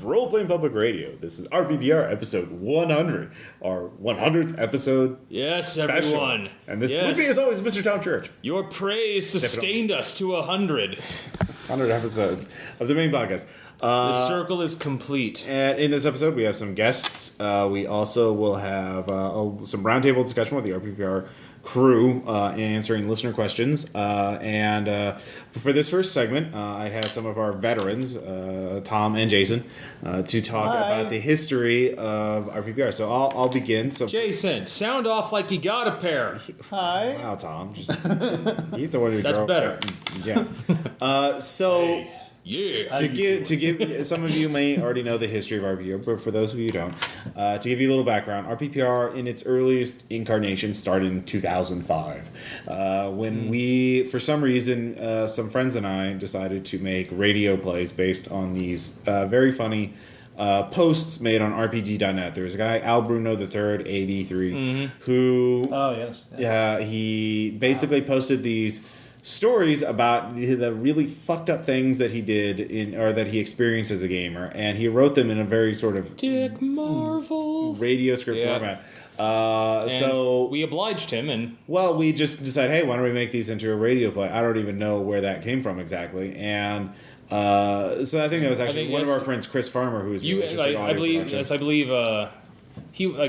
Role-Playing Public Radio. This is RPPR episode 100, our 100th episode. Yes, special. Everyone. And this yes. with me, as always, Mr. Tom Church. Your praise sustained us to 100. 100 episodes of the main podcast. The circle is complete. And in this episode, we have some guests. We also will have some roundtable discussion with the RPPR crew answering listener questions. And for this first segment, I had some of our veterans, Tom and Jason, to talk about the history of RPPR. So I'll begin. So Jason, sound off like you got a pair. Hi. Wow, Tom. He's the one who That's better. Yeah. Yeah. To give some of you may already know the history of RPPR, but for those of you who don't, to give you a little background, RPPR in its earliest incarnation started in 2005, when we, for some reason, some friends and I decided to make radio plays based on these very funny posts made on RPG.net. There was a guy, Al Bruno III, AB3, who he basically posted these stories about the really fucked up things that he did or that he experienced as a gamer, and he wrote them in a very sort of Dick Marvel radio script format. So we obliged him, and we just decided, hey, why don't we make these into a radio play? I don't even know where that came from exactly, and so I think that was actually one of our friends, Chris Farmer, who was really interested in audio production. I believe.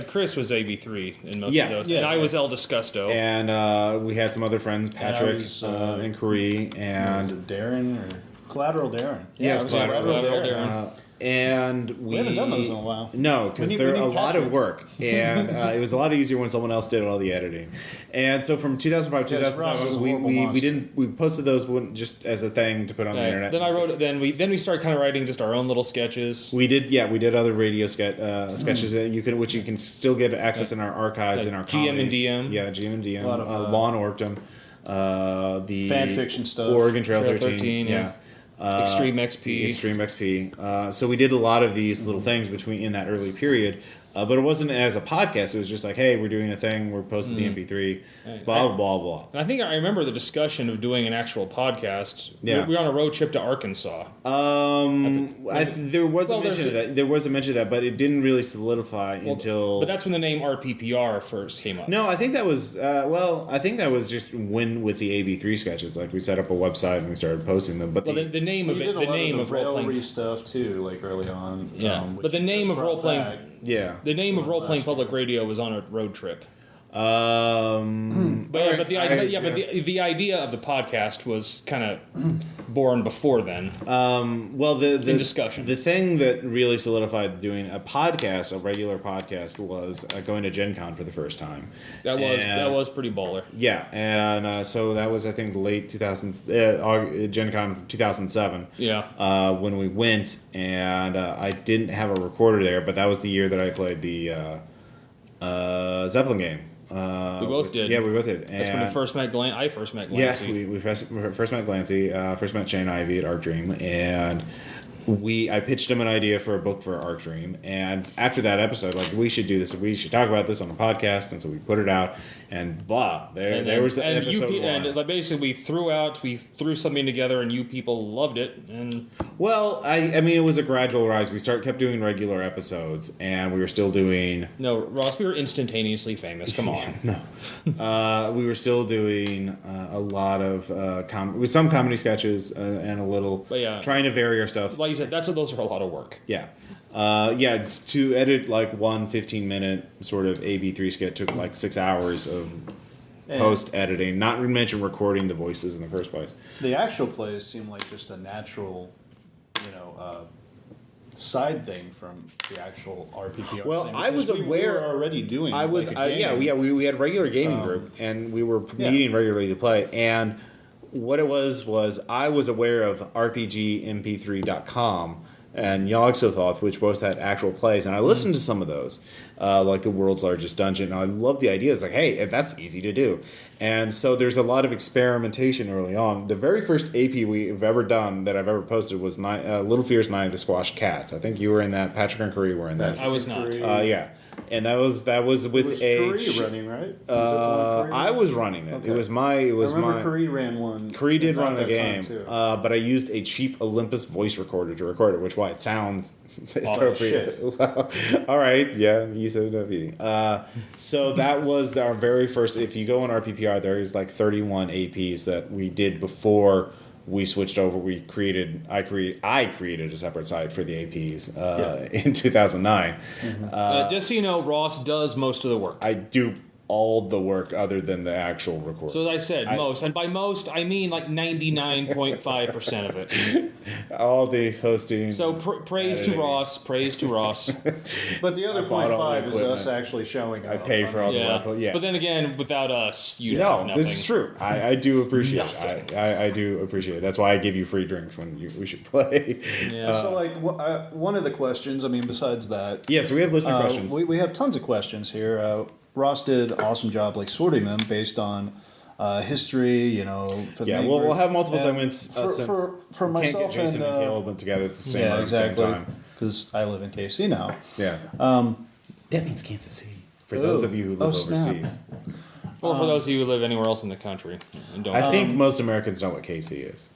Chris was AB3 in most of those, and I was El Disgusto. And we had some other friends, Patrick and Curry, and Darren or Collateral Darren. Yes, Collateral Darren. And we haven't done those in a while. No, because they're a lot of work, and it was a lot easier when someone else did all the editing. And so from 2005 to 2007, we posted those just as a thing to put on the internet. Then I wrote it. Then we started kind of writing just our own little sketches. We did other radio sketches that which you can still get access in our archives in our GM and DM. Yeah, GM and DM. Law and Orkdom. The fan fiction stuff. Oregon Trail 13. Yeah. Extreme XP. So we did a lot of these little things in that early period, but it wasn't as a podcast. It was just like, hey, we're doing a thing. We're posting the MP3. Blah blah blah. And I think I remember the discussion of doing an actual podcast. Yeah. We were on a road trip to Arkansas. There was a mention of that. There was a mention of that, but it didn't really solidify until. But that's when the name RPPR first came up. No, I think that was just when with the AB3 sketches. Like we set up a website and we started posting them. But the name of it, the name of role playing stuff too, like early on. Yeah, but the name of role playing. Yeah, the name of role playing public radio was on a road trip. But the idea of the podcast was kind of born before then. The discussion. The thing that really solidified doing a regular podcast, was going to Gen Con for the first time. That was pretty baller. Yeah, and so that was, I think, late 2000s, Gen Con 2007. Yeah. When we went, and I didn't have a recorder there, but that was the year that I played the Zeppelin game. We both did. Yeah, we both did. That's when I first met Glancy. Yeah, we first met Glancy. First met Shane Ivey at Arc Dream, and I pitched him an idea for a book for Arc Dream, and after that episode, we should do this. We should talk about this on the podcast, and so we put it out, and blah, there was the episode. And basically, we threw something together, and you people loved it. And I mean, it was a gradual rise. We kept doing regular episodes, and we were still doing. No, Ross, we were instantaneously famous. Come on. No, we were still doing a lot of with some comedy sketches and a little, trying to vary our stuff. Like you said, those are a lot of work. Yeah. To edit one 15-minute sort of AB3 skit took 6 hours of post-editing, not to mention recording the voices in the first place. The actual plays seem like just a natural, side thing from the actual RPPR thing. I was aware... We were already doing we had a regular gaming group, and we were meeting regularly to play, and what it was I was aware of RPGMP3.com and Yogg-Sothoth, which both had actual plays, and I listened to some of those, like The World's Largest Dungeon, and I love the idea. It's like, hey, that's easy to do. And so there's a lot of experimentation early on. The very first AP we've ever done that I've ever posted was Little Fears 9 to Squash Cats. I think you were in that. Patrick and Curry were in that. I was not. Yeah. and that was with it was a. Curry running, right? I was running it. Okay. It was my. It was I remember my. Curry ran one. Curry did run about a that time, game, too. but I used a cheap Olympus voice recorder to record it, which why it sounds appropriate. shit. Well, all right, yeah, you said it. So that was our very first. If you go on RPPR, there is like 31 APs that we did before we switched over. I created a separate site for the APs in 2009. Just so you know, Ross does most of the work. I do all the work other than the actual recording. So as I said, most. And by most, I mean like 99.5% of it. All the hosting. So praise to Ross. Praise to Ross. But the other bought all the 0.5 is equipment. us actually showing up. I pay for all the web. Yeah. But then again, without us, you'd have No, nothing. this is true. I do appreciate Nothing. it. I do appreciate it. That's why I give you free drinks when we should play. Yeah. So, like, one of the questions, I mean, besides that, Yeah, so we have listener questions. we have tons of questions here. Ross did an awesome job, like, sorting them based on history, you know. For the Yeah, main we'll group. have multiple And segments. for can't myself get Jason and, and Caleb together at the same, yeah, at the same exactly, time. because I live in KC now. Yeah. That means Kansas City. For Ooh. those of you who live snap. overseas. Or for those of you who live anywhere else in the country and don't. I think most Americans know what KC is.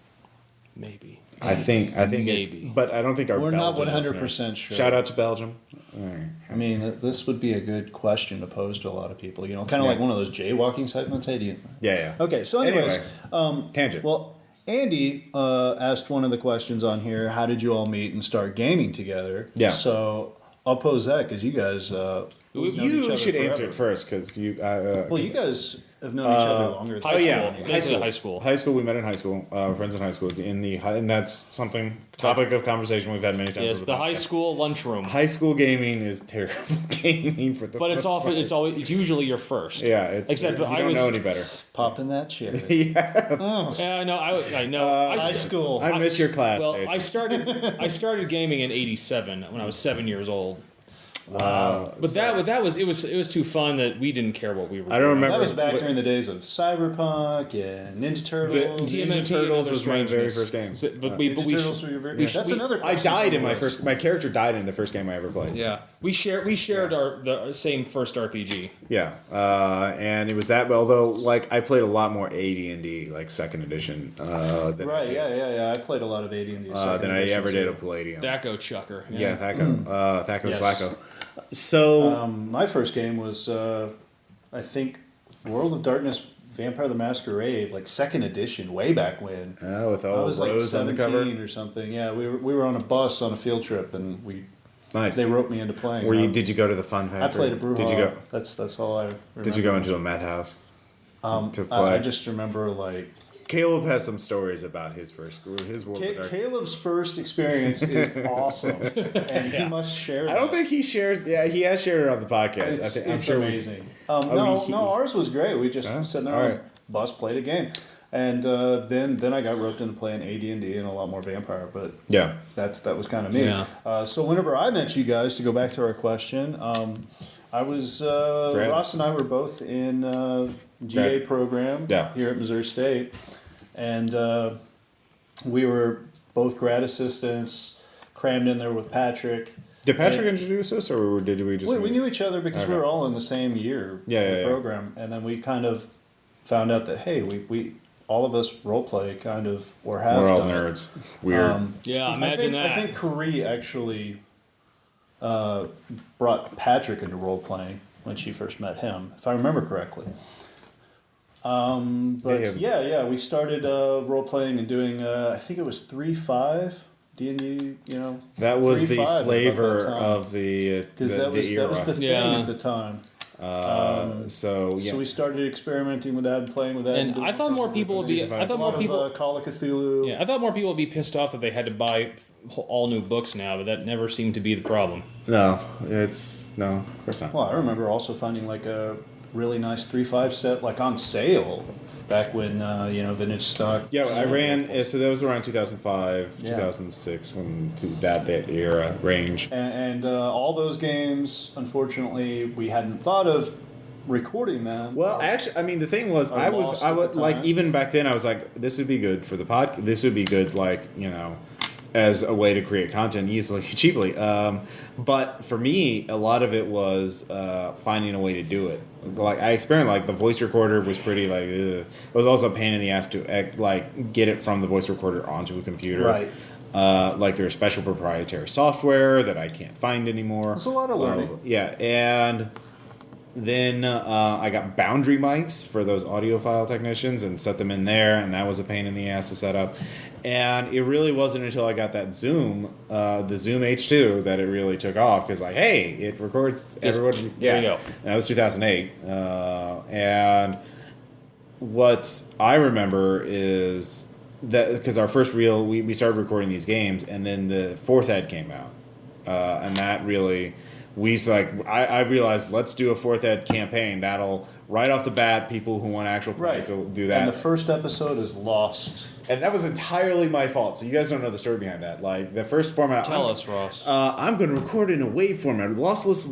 Maybe. I think Maybe. but I don't think our We're not Belgian 100% listeners- sure. Shout out to Belgium. All right. I mean, this would be a good question to pose to a lot of people. You know, kind of Yeah. like one of those jaywalking segments. Hey, do you? Yeah. Okay, so anyways, Tangent. well, Andy asked one of the questions on here. How did you all meet and start gaming together? Yeah. So I'll pose that because you guys. We've known each You other should answer forever. it first because you. Well, you guys have known each other longer. Than High school. yeah, Basically high school. High school. We met in high school. We're friends in high school. And that's something topic of conversation we've had many times. Yes, on the high podcast. school lunchroom. High school gaming is terrible gaming for the. But it's most often part. it's usually your first. Yeah, it's Except you I don't was- know any better. Pop in that chair. Yeah, Oh, Yeah, I know. I know. high school. I miss your class, Well, Jason. I started gaming in '87 when I was 7 years old. But So- that was it was too fun that we didn't care what we were. I don't doing. remember. that was back what- during the days of Cyberpunk and Ninja Turtles. TMNT Ninja and Turtles other was my very strangeness. first game. So- but Ninja we Turtles were your very. That's another. I question died in on my the first. list. My character died in the first game I ever played. Yeah, we shared the same first RPG. Yeah, and it was that. Although, like, I played a lot more AD&D, like second edition, than I Right, did, yeah. I played a lot of AD&D. than I ever did a Palladium. Thaco Chucker. Yeah, Thaco. Thaco's Yes. Wacko. So My first game was, I think, World of Darkness Vampire the Masquerade, like second edition, way back when. with I all was like Rose on the 17 cover. or something. Yeah, we were on a bus on a field trip, and Nice. they roped me into playing. Did you go to the Fun Factory? I played a brew Did you hall. go? That's all I remember. Did you go into a meth house? to play? I just remember like Caleb has some stories about his first World of Darkness. Caleb's first experience is awesome, and he must share. I don't think he shares. Yeah, he has shared it on the podcast. It's, I'm it's sure. amazing. No, ours was great. We just sat there All on right. bus, played a game, and then I got roped into playing AD&D and a lot more Vampire. But Yeah. that was kind of me. Yeah. So whenever I met you guys, to go back to our question, I was Ross and I were both in GA program here at Missouri State, and we were both grad assistants, crammed in there with Patrick. Did Patrick introduce us, or did we just? We knew each other because we were all in the same year of the program, and then we kind of found out that hey, we all of us role play kind of or have. We're all done it. nerds. Weird. Yeah, imagine that. I think Kari actually brought Patrick into role playing when she first met him, if I remember correctly. But yeah, we started role playing and doing. I think it was 3.5 D&D. That was the 3.5 flavor at that time. of the that was the thing at the time. So we started experimenting with that and playing with that. And I thought more people would be. I thought more people. Call of Cthulhu. Yeah, I thought more people would be pissed off that they had to buy all new books now, but that never seemed to be the problem. No, of course not. Well, I remember also finding like a really nice 3.5 set like on sale back when vintage stock. Yeah, I ran. So that was around 2005, 2006, when that era range. And all those games, unfortunately, we hadn't thought of recording them. Well, actually, I mean, the thing was, I was lost at the like, time. even back then, I was like, this would be good for the podcast. This would be good, like, as a way to create content easily, cheaply. But for me, a lot of it was finding a way to do it. Like I experimented, like the voice recorder was pretty like. Ugh. It was also a pain in the ass to like get it from the voice recorder onto a computer. Right. Like there's special proprietary software that I can't find anymore. It's a lot of learning. Yeah, and then I got boundary mics for those audiophile technicians and set them in there, and that was a pain in the ass to set up. And it really wasn't until I got that Zoom, the Zoom H2, that it really took off. Because like, hey, it records everyone. There you go. And that was 2008. And what I remember is that because our first reel, we started recording these games, and then the fourth ed came out, and that really. I realized let's do a fourth ed campaign. That'll right off the bat, people who want actual plays will do that. And the first episode is lost. And that was entirely my fault. So you guys don't know the story behind that. Like the first format. Tell us, Ross. I'm going to record in a WAV format, a lossless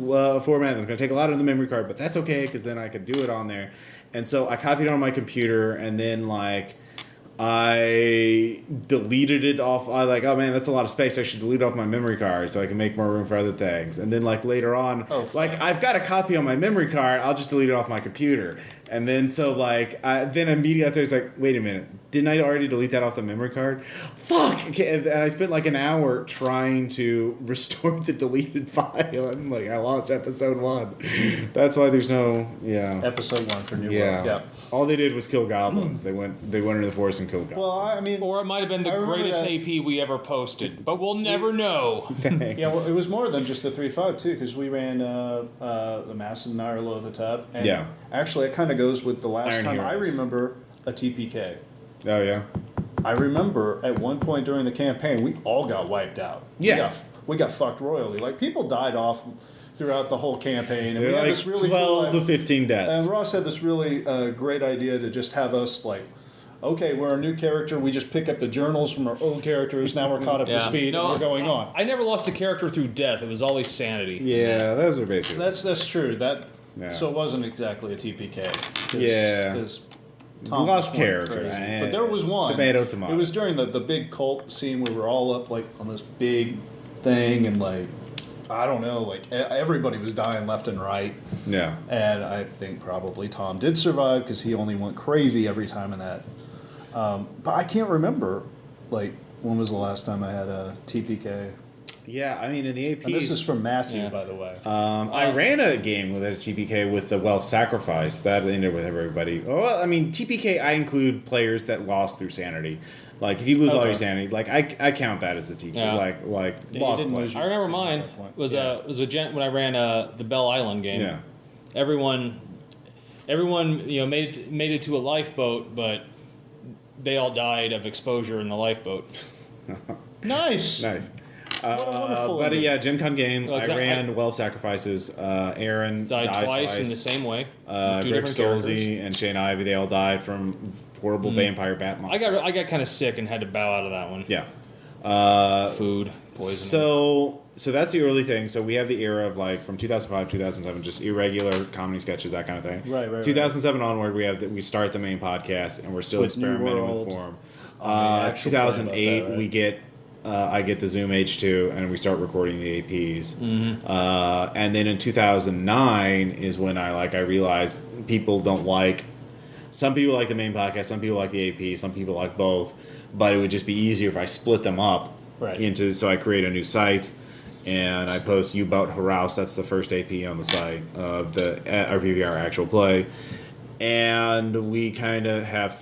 format. That's going to take a lot of the memory card, but that's okay because then I could do it on there. And so I copied it on my computer, and then like. I deleted it off. I like, oh man, that's a lot of space. I should delete off my memory card so I can make more room for other things. And then like later on, like I've got a copy on my memory card. I'll just delete it off my computer. And then so like, then immediately after it's like, wait a minute, didn't I already delete that off the memory card? Fuck! And I spent like an hour trying to restore the deleted file. And like, I lost episode 1. That's why there's no Episode 1 for New World. Yeah. All they did was kill goblins. They went into the forest and killed goblins. Well, I mean, or it might have been the greatest AP we ever posted, but we'll never know. Yeah, well, it was more than just the 3.5 too, because we ran the Mass and Nirlo at the top. And actually, it kind of goes with the last Iron time Heroes. I remember a TPK. Oh yeah. I remember at one point during the campaign, we all got wiped out. Yeah. We got fucked royally. Like people died off throughout the whole campaign, and we had like this really 12 cool, to 15 deaths. And Ross had this really great idea to just have us like. Okay, we're a new character. We just pick up the journals from our old characters. Now we're caught up to speed, and we're going on. I never lost a character through death. It was always sanity. Yeah, those are basically. That's true. So it wasn't exactly a TPK. Because Tom lost character, but there was one. Tomato. It was during the big cult scene where we were all up like on this big thing, and like I don't know, like everybody was dying left and right. Yeah. And I think probably Tom did survive because he only went crazy every time in that. But I can't remember, like, when was the last time I had a TPK? Yeah, I mean, in the APs... And this is from Matthew, by the way. I ran a game with a TPK with the Wealth Sacrifice. That ended with everybody. Well, I mean, TPK, I include players that lost through sanity. Like, if you lose all your sanity, like, I count that as a TPK. Yeah. Like lost players. I remember mine was when I ran the Bell Island game. Yeah. Everyone, made it to a lifeboat, but they all died of exposure in the lifeboat. Nice. Nice. What a wonderful but ending. yeah, Gen Con game. Well, I ran 12 sacrifices. Aaron died twice in the same way. With two Greg different Stolze characters. and Shane Ivey, they all died from horrible vampire bat monsters. I got kind of sick and had to bow out of that one. Yeah. Food poisoning. So that's the early thing. So we have the era of like from 2005, 2007, just irregular comedy sketches, that kind of thing. Right. 2007 onward, we start the main podcast, and we're still With New experimenting World. with form. Actual play about 2008, that, right? we get. I get the Zoom H2, and we start recording the APs. And then in 2009 is when I realized people don't like. Some people like the main podcast, some people like the AP, some people like both. But it would just be easier if I split them up into. So I create a new site, and I post U-Boat Haraus. That's the first AP on the site of the RPPR actual play, and we kind of have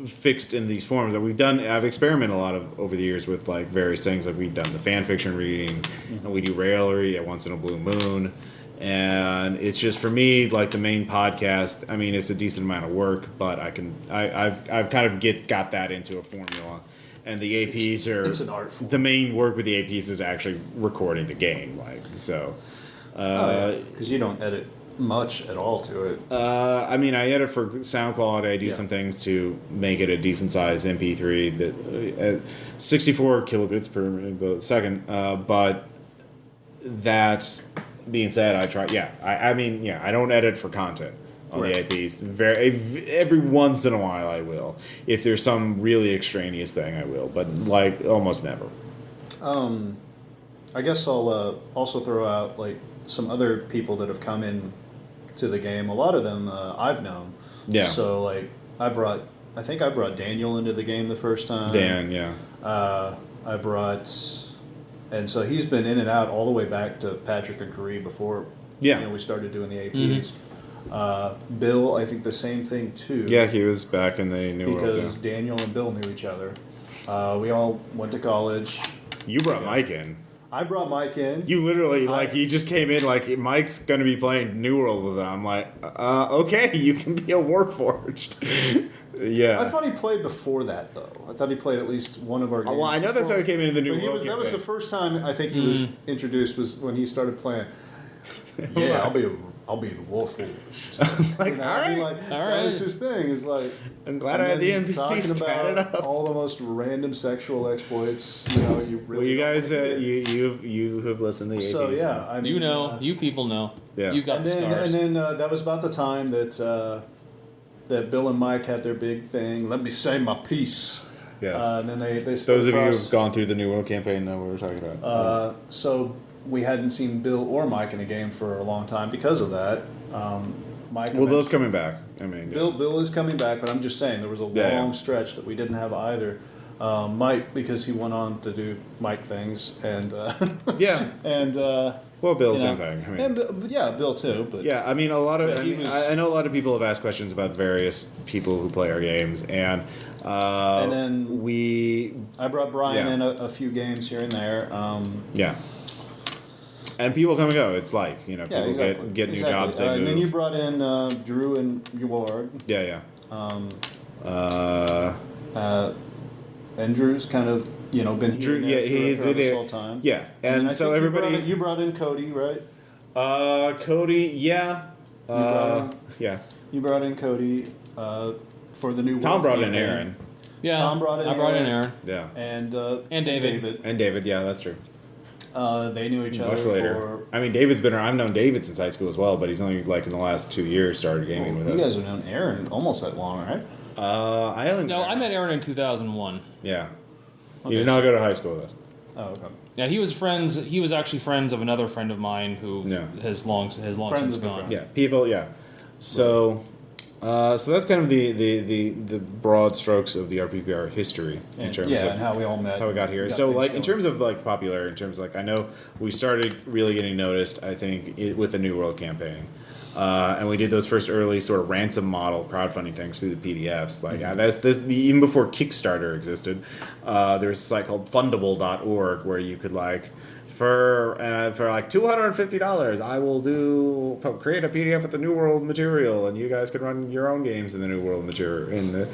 fixed in these forms that we've done. I've experimented a lot over the years with like various things. Like we've done the fan fiction reading, and we do raillery at Once in a Blue Moon. And it's just for me like the main podcast. I mean, it's a decent amount of work, but I've kind of got that into a formula. And the APs it's an art form. The main work with the APs is actually recording the game, Because you don't edit much at all to it. I mean, I edit for sound quality. I do some things to make it a decent size MP3 that 64 kilobits per second. But that being said, I try. Yeah, I don't edit for content on the APs. Every once in a while, I will. If there's some really extraneous thing, I will. But like almost never. I guess I'll also throw out like some other people that have come in to the game. A lot of them I've known. Yeah. So like I think I brought Daniel into the game the first time. Dan, yeah. I brought, and so he's been in and out all the way back to Patrick and Curry before. Yeah. We started doing the APs. Bill, I think the same thing too. Yeah, he was back in the New World. Because Daniel and Bill knew each other. We all went to college. You brought Mike in. I brought Mike in. You literally, he just came in like, Mike's going to be playing New World with him. I'm like, okay, you can be a Warforged. Yeah. I thought he played before that, though. I thought he played at least one of our games. Well, I know that's how he came into the New World. That was the first time I think he was introduced, was when he started playing. Yeah, I'll be the Warforged. Like, all right. That was his thing. Is like, I'm glad I had the NPCs talking about up all the most random sexual exploits. You really. Well, you guys, you have listened to the APs. So yeah, I mean, you people know. Yeah. You got the scars. And then that was about the time that that Bill and Mike had their big thing. Let me say my piece. Yes. And then they those of you who've gone through the New World campaign know what we're talking about. So we hadn't seen Bill or Mike in a game for a long time because of that. Mike. Well, Bill's coming back. I mean, Bill is coming back, but I'm just saying there was a long stretch that we didn't have either. Mike, because he went on to do Mike things, and yeah, and well, Bill, same thing. I mean, and Bill too. But yeah, I mean, a lot of I know a lot of people have asked questions about various people who play our games, and then I brought Brian in a few games here and there. Yeah. And people come and go. It's life, people get new jobs. They move. And then you brought in Drew and Eward. Yeah. And Drew's kind of been here and there for this whole time. Yeah, and so everybody. You brought in Cody, right? Cody, yeah. Yeah. You brought in Cody for the new. Tom brought in Aaron. Yeah, Tom brought in. I brought in Aaron. Yeah. And David. And David, yeah, that's true. They knew each other much later. I mean, David's been around. I've known David since high school as well, but he's only in the last 2 years started gaming with us. You guys have known Aaron almost that long, right? I met Aaron in 2001. Yeah. Okay, he did not go to high school with us. Oh, okay. Yeah, he was friends. He was actually friends of another friend of mine who has long since gone. Yeah, people. Yeah. So that's kind of the broad strokes of the RPPR history in terms of and how we all met, how we got here. So in terms of popularity, in terms of I know we started really getting noticed. I think with the New World campaign, and we did those first early sort of ransom model crowdfunding things through the PDFs. That's even before Kickstarter existed. There was a site called Fundable.org where you could for $250, I will create a PDF with the New World material, and you guys can run your own games in the New World material.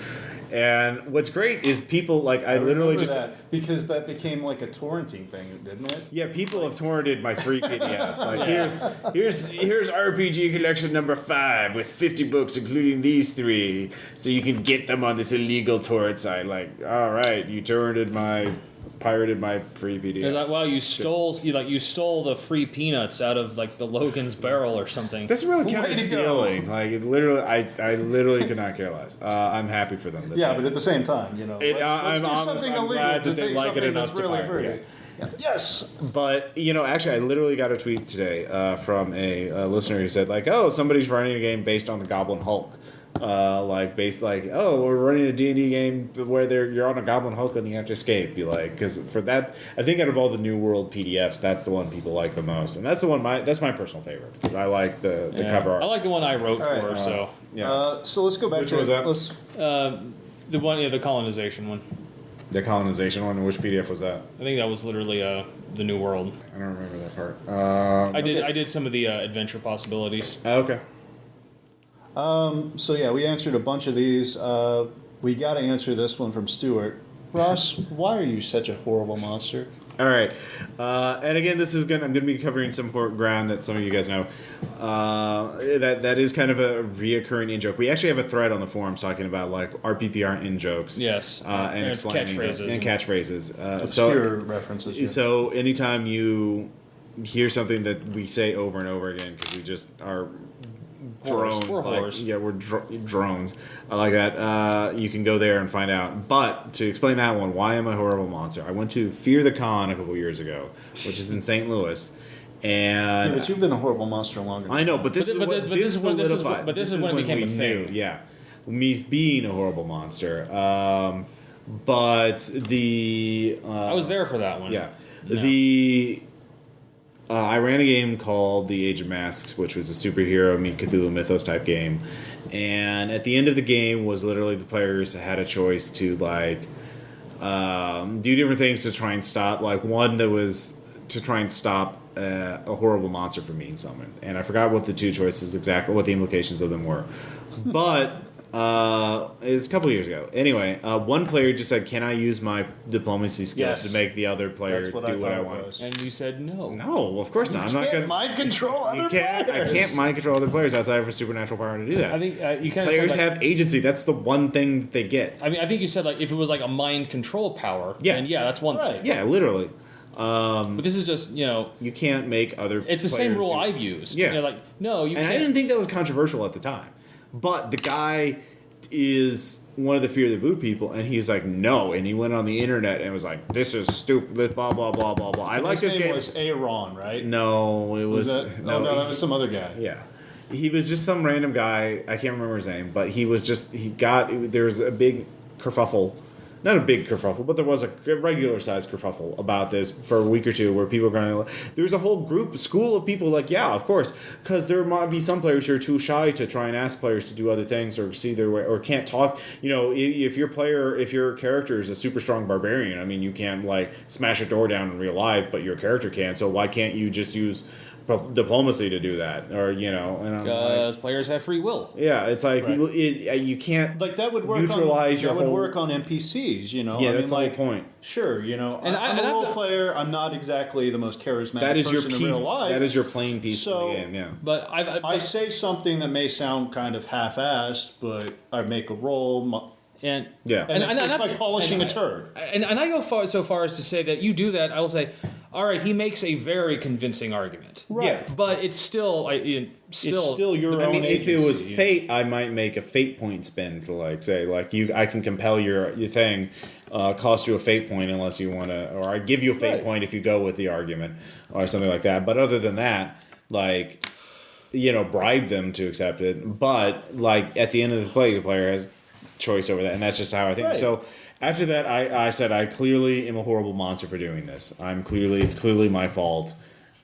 And what's great is people I literally just because that became like a torrenting thing, didn't it? Yeah, people have torrented my free PDFs. Here's RPG collection number 5 with 50 books, including these 3, so you can get them on this illegal torrent site. All right, you pirated my free PDF. You stole the free peanuts out of the Logan's barrel or something. That's really kind of stealing. Literally, I literally could not care less. I'm happy for them. But at the same time, let's do something illegal. Glad that they like it enough to pirate. Yeah. Yes, but actually, I literally got a tweet today from a listener who said somebody's running a game based on the Goblin Hulk. We're running a D&D game where you're on a Goblin Hulk and you have to escape. Because for that, I think out of all the New World PDFs, that's the one people like the most, and that's the one that's my personal favorite because I like the cover art. I like the one I wrote for. So yeah. So let's go back to that. The one, the colonization one. The colonization one. Which PDF was that? I think that was literally the New World. I don't remember that part. I did some of the adventure possibilities. Okay. So yeah, we answered a bunch of these. We got to answer this one from Stuart. Ross, why are you such a horrible monster? All right, and again, I'm going to be covering some ground that some of you guys know. That is kind of a reoccurring in joke. We actually have a thread on the forums talking about RPPR in jokes. Yes, and explaining catchphrases. Obscure references. Yeah. So anytime you hear something that we say over and over again because we just are drones. We're whores. Yeah, we're drones. I like that. You can go there and find out. But to explain that one, why am I a horrible monster? I went to Fear the Con a couple years ago, which is in St. Louis. And but you've been a horrible monster longer. I know, but this is when it became a thing. Yeah, me being a horrible monster. But the I was there for that one. Yeah, no. I ran a game called The Age of Masks, which was a superhero meet Cthulhu Mythos type game, and at the end of the game was literally the players had a choice to like do different things to try and stop. Like one that was to try and stop a horrible monster from being summoned, and I forgot what the two choices exactly, what the implications of them were, but. It's a couple years ago. Anyway, one player just said, "Can I use my diplomacy skills to make the other player do what I want?" And you said no. No, well, of course not. I'm not going to mind control other players. I can't mind control other players outside of a supernatural power to do that. I think you kind of players said, like, have agency. That's the one thing that they get. I mean, I think you said like if it was like a mind control power. Then that's one thing. Yeah, literally. But this is just you can't make other. It's the same rule I've used. Yeah, like no, you. And can't. I didn't think that was controversial at the time, but the guy is one of the Fear the Boot people, and he's like, no, and he went on the internet and was like, this is stupid, this blah blah blah blah blah. I like this game. Was Aaron, right? No, it was that, no, that was some other guy. Yeah, he was just some random guy. I can't remember his name, but he was just there was a big kerfuffle. Not a big kerfuffle, but there was a regular sized kerfuffle about this for a week or two where people were going to... There was a whole school of people like, yeah, of course, because there might be some players who are too shy to try and ask players to do other things or see their way, or can't talk. If your character is a super strong barbarian, I mean, you can't, like, smash a door down in real life, but your character can, so why can't you just use diplomacy to do that, or because players have free will. Yeah, it's like you can't like that would work neutralize that would work on NPCs. Yeah, that's the whole point. Sure, I'm a role player. I'm not exactly the most charismatic. That is person your piece. In real life. That is your playing piece in the game. Yeah, but I say something that may sound kind of half-assed, but I make a roll. And it's like polishing a turd. And I go so far as to say that you do that. I will say, all right, he makes a very convincing argument. Right. Yeah. But it's still it's still your own if it was fate, I might make a fate point spin to I can compel your thing, cost you a fate point unless you want to, or I give you a fate point if you go with the argument or something like that. But other than that, bribe them to accept it. But at the end of the play, the player has choice over that, and that's just how I think. So after that, I said I clearly am a horrible monster for doing this. It's clearly my fault.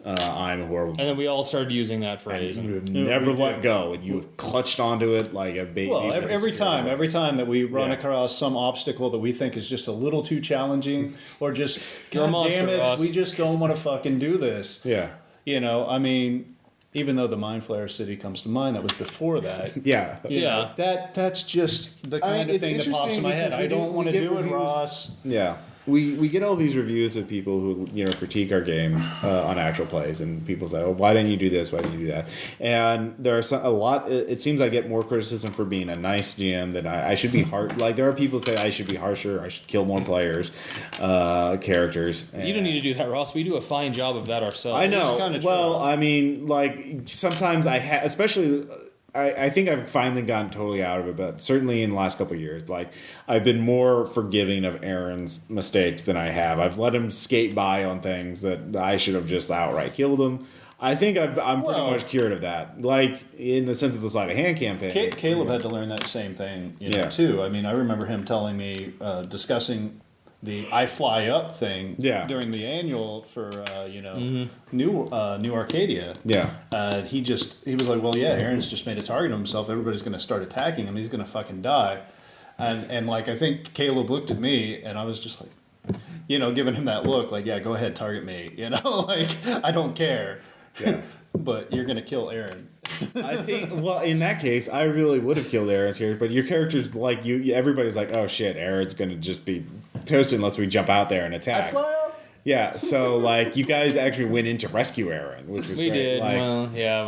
I'm a horrible monster. And then we all started using that phrase. And you have never let go, and you have clutched onto it like a baby. Well, every time that we run across some obstacle that we think is just a little too challenging, or just God damn it, we just don't want to fucking do this. Yeah. I mean, even though the Mind Flayer City comes to mind, that was before that. Yeah. That's just the kind of thing that pops in my head. I don't want to do it, Ross. Yeah. We get all these reviews of people who critique our games on actual plays, and people say, "Oh, why didn't you do this? Why didn't you do that?" And there are a lot. It seems I get more criticism for being a nice GM than I should be hard. Like there are people who say I should be harsher. I should kill more players, characters. You don't need to do that, Ross. We do a fine job of that ourselves. I know. Well, I mean, sometimes especially. I think I've finally gotten totally out of it, but certainly in the last couple of years, I've been more forgiving of Aaron's mistakes than I have. I've let him skate by on things that I should have just outright killed him. I think I'm pretty much cured of that. In the sense of the sleight of hand campaign. Caleb had to learn that same thing, too. I mean, I remember him telling me, discussing the I Fly Up thing during the annual for New Arcadia. Yeah. He was like, well, yeah, Aaron's just made a target of himself. Everybody's going to start attacking him. He's going to fucking die. And I think Caleb looked at me, and I was just like, giving him that look, like, yeah, go ahead, target me. I don't care. Yeah. But you're going to kill Aaron. I think, well, in that case, I really would have killed Aaron's character, but your character's like, everybody's like, oh shit, Aaron's going to just be toasted unless we jump out there and attack. I fly up. Yeah, so you guys actually went in to rescue Aaron, which was we great. Did. Well, yeah,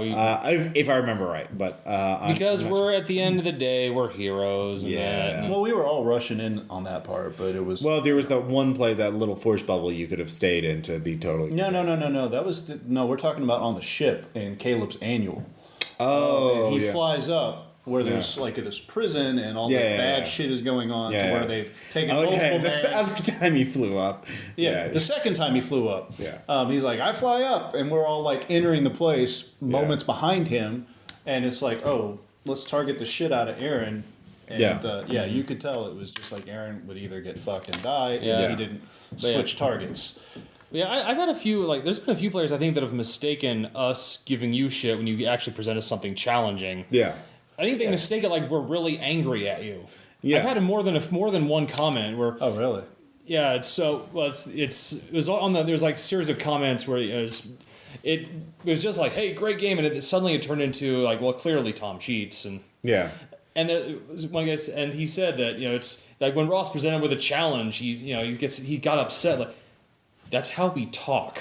if I remember right, but because we're at the end of the day, we're heroes. And that. Well, we were all rushing in on that part, but it was. Well, there was that one play, that little force bubble you could have stayed in to be totally. No. That was we're talking about on the ship in Caleb's annual. Oh, and he flies up where there's like this prison and all the bad shit is going on to where they've taken multiple men. That's the other time he flew up. The second time he flew up. Yeah. He's like, I fly up, and we're all like entering the place moments behind him, and it's like, oh, let's target the shit out of Aaron. And you could tell it was just like Aaron would either get fucked and die if he didn't switch targets. Yeah, I've had a few, like, there's been a few players I think that have mistaken us giving you shit when you actually present us something challenging. Yeah. I think they mistake it like we're really angry at you. Yeah. I've had more than one comment where. Oh, really? Yeah, it was on the, there's like a series of comments where it was just like, hey, great game, and suddenly it turned into like, well, clearly Tom cheats, and and there was one guy, and he said that it's like when Ross presented with a challenge, he got upset, like that's how we talk.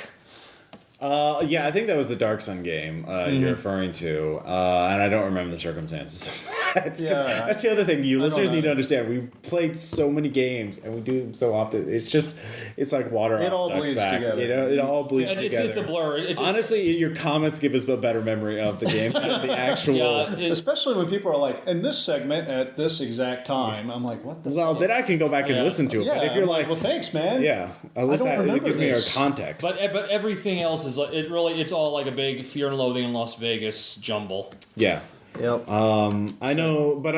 I think that was the Dark Sun game you're referring to, and I don't remember the circumstances. That's the other thing you listeners need to understand. We've played so many games, and we do them so often. It's like water it off all bleeds back. together. It all bleeds together. It's a blur. Honestly, your comments give us a better memory of the game than the actual. Especially when people are like, in this segment at this exact time, I'm like, what the fuck? Then I can go back and listen to it. But if you're like, well, thanks, man. Yeah, at least it gives me our context. But everything else is like, it's all like a big Fear and Loathing in Las Vegas jumble. Yeah. Yep. I know, but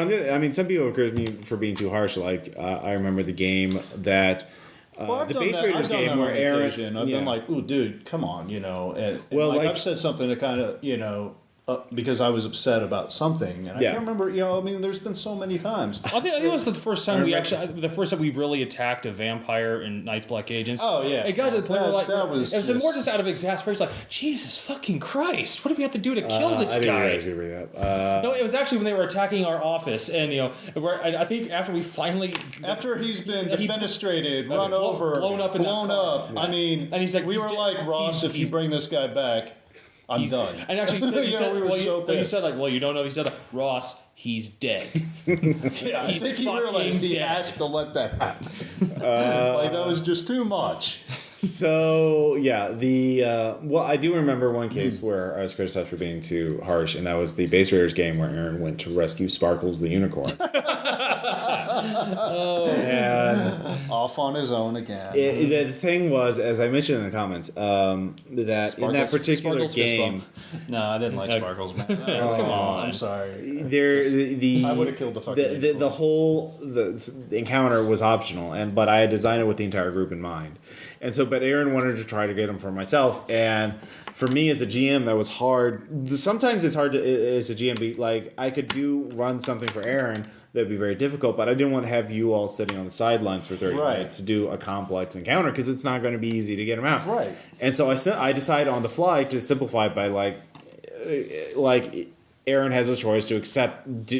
some people accuse me for being too harsh. Like I remember the game that the Base Raiders game where Aaron. I've been like, "Ooh, dude, come on," and I've said something to kind of, because I was upset about something, and I can't remember. There's been so many times. I think it was the first time we really attacked a vampire in Night's Black Agents. Oh yeah, it got to the point where like it was more just out of exasperation. Like, Jesus fucking Christ, what do we have to do to kill this I guy? I didn't bring that. No, it was actually when they were attacking our office, and I think after we finally he's been defenestrated, run over, blown up. Yeah. I mean, and he's like, we were like, Ross, if you bring this guy back, I'm done. And actually, you said like, well, you don't know. He said, like, Ross, he's dead. I think he realized he has to let that happen. That was just too much. So I do remember one case where I was criticized for being too harsh, and that was the Base Raiders game where Aaron went to rescue Sparkles the unicorn. And off on his own again. The thing was, as I mentioned in the comments, that in that particular game, no, I didn't like Sparkles, man. Come on, I'm sorry. I would have killed the fucking the whole encounter was optional, but I had designed it with the entire group in mind, and so. But Aaron wanted to try to get him for myself, and for me as a GM, that was hard. Sometimes it's hard to, as a GM, be like, I could run something for Aaron that'd be very difficult, but I didn't want to have you all sitting on the sidelines for 30 minutes to do a complex encounter because it's not going to be easy to get him out. Right. And so I decided on the fly to simplify it by like Aaron has a choice to accept. Do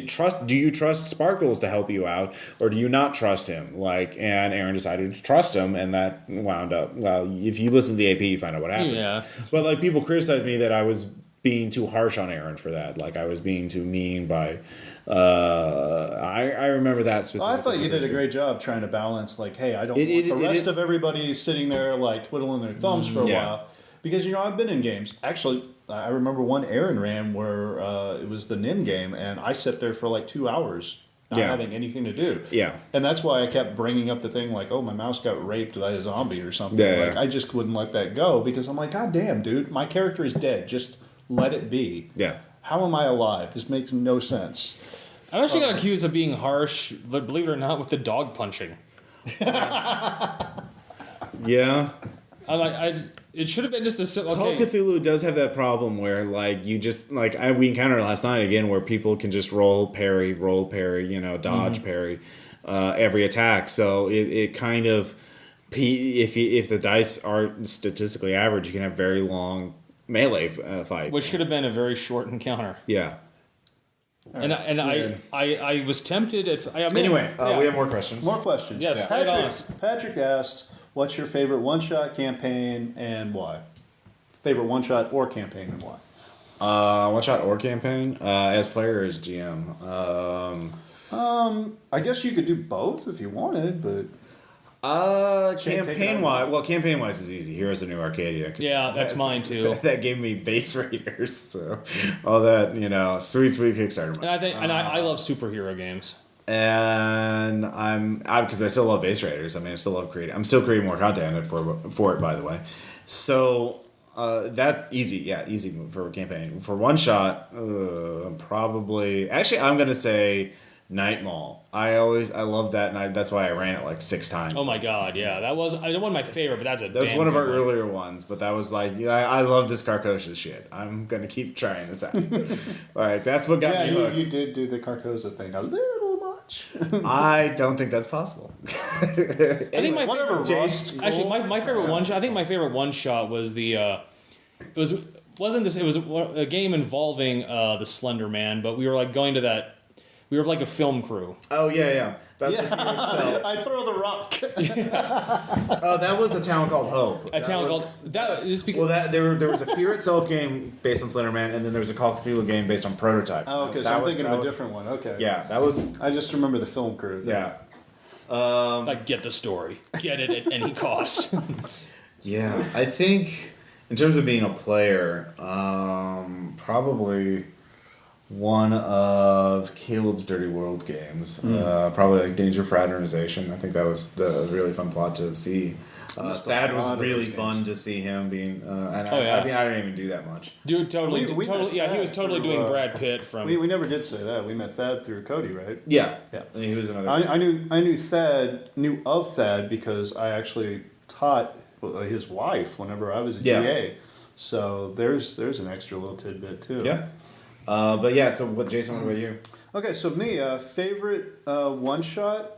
you trust Sparkles to help you out, or do you not trust him? And Aaron decided to trust him, and that wound up. Well, if you listen to the AP, you find out what happens. Yeah. But people criticized me that I was being too harsh on Aaron for that. I was being too mean by. I remember that specifically. I thought you did a great job trying to balance. Hey, I don't want the rest of everybody sitting there twiddling their thumbs for a while, because I've been in games actually. I remember one Aaron ran where it was the Nim game, and I sat there for 2 hours not having anything to do. Yeah. And that's why I kept bringing up the thing oh, my mouse got raped by a zombie or something. I just wouldn't let that go because I'm like, God damn, dude, my character is dead. Just let it be. Yeah. How am I alive? This makes no sense. I actually got accused of being harsh, believe it or not, with the dog punching. Yeah. It should have been just a Call of Cthulhu does have that problem where you just we encountered last night again where people can just roll parry, dodge parry every attack. So it kind of if the dice are statistically average, you can have very long melee fights, which should have been a very short encounter. Yeah. And I was tempted at. Anyway, we have more questions. More questions. Yes. Patrick asked, "What's your favorite one-shot campaign and why?" Favorite one-shot or campaign and why? One-shot or campaign? As player or as GM? I guess you could do both if you wanted, but Campaign wise is easy. Heroes of New Arcadia. Yeah, that's mine too. That gave me base raiders, so all that sweet Kickstarter money. And I love superhero games. And I'm because I still love base raiders. I mean, I still love creating. I'm still creating more content for it, by the way. So that's easy. Yeah, easy move for a campaign. For one shot, probably. Actually, I'm gonna say Night Mall. I love that, and that's why I ran it like 6 times. Oh my god, yeah, that was one of my favorite. But that's that was one of our earlier ones. But that was like, I love this Carcosa shit. I'm gonna keep trying this out. Like that's what got me hooked. You did do the Carcosa thing a little much. I don't think that's possible. I think my favorite one shot. I think my favorite one shot was the. It was a game involving the Slender Man, but we were like going to that. We were like a film crew. Oh yeah. That's the fear itself. I throw the rock. Oh, that was a town called Hope. There was a Fear Itself game based on Slender Man, and then there was a Call of Cthulhu game based on Prototype. Oh, okay. So I'm thinking of a different one. Okay. Yeah, that was. I just remember the film crew. Yeah. Like get the story, get it at any cost. Yeah, I think in terms of being a player, probably one of Caleb's Dirty World games. Probably like Danger Fraternization. I think that was the really fun plot to see. That was really fun to see him being. I mean, I didn't even do that much. Dude, totally. Yeah, he was totally doing Brad Pitt from. We never did say that. We met Thad through Cody, right? Yeah. And he was another. I knew of Thad because I actually taught his wife whenever I was a GA. So there's an extra little tidbit too. Yeah. But yeah, so Jason, what about you? Okay, so me, favorite one shot,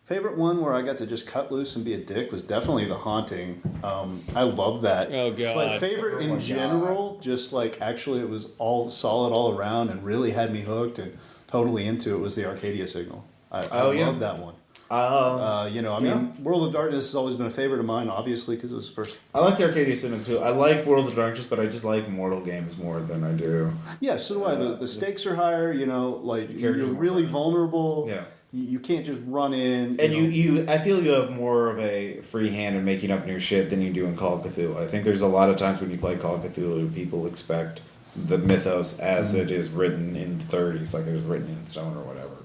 favorite one where I got to just cut loose and be a dick was definitely The Haunting. I love that. Oh god. But favorite in general, just like actually it was all solid all around and really had me hooked and totally into it was the Arcadia Signal. I love that one. World of Darkness has always been a favorite of mine, obviously, because it was first. I like the Arcadia Signal too. I like World of Darkness, but I just like Mortal games more than I do. Yeah, so do I. The stakes are higher. You're really vulnerable. Yeah. You can't just run in. And I feel you have more of a free hand in making up new shit than you do in Call of Cthulhu. I think there's a lot of times when you play Call of Cthulhu, people expect the mythos as it is written in the 30s, like it was written in stone or whatever.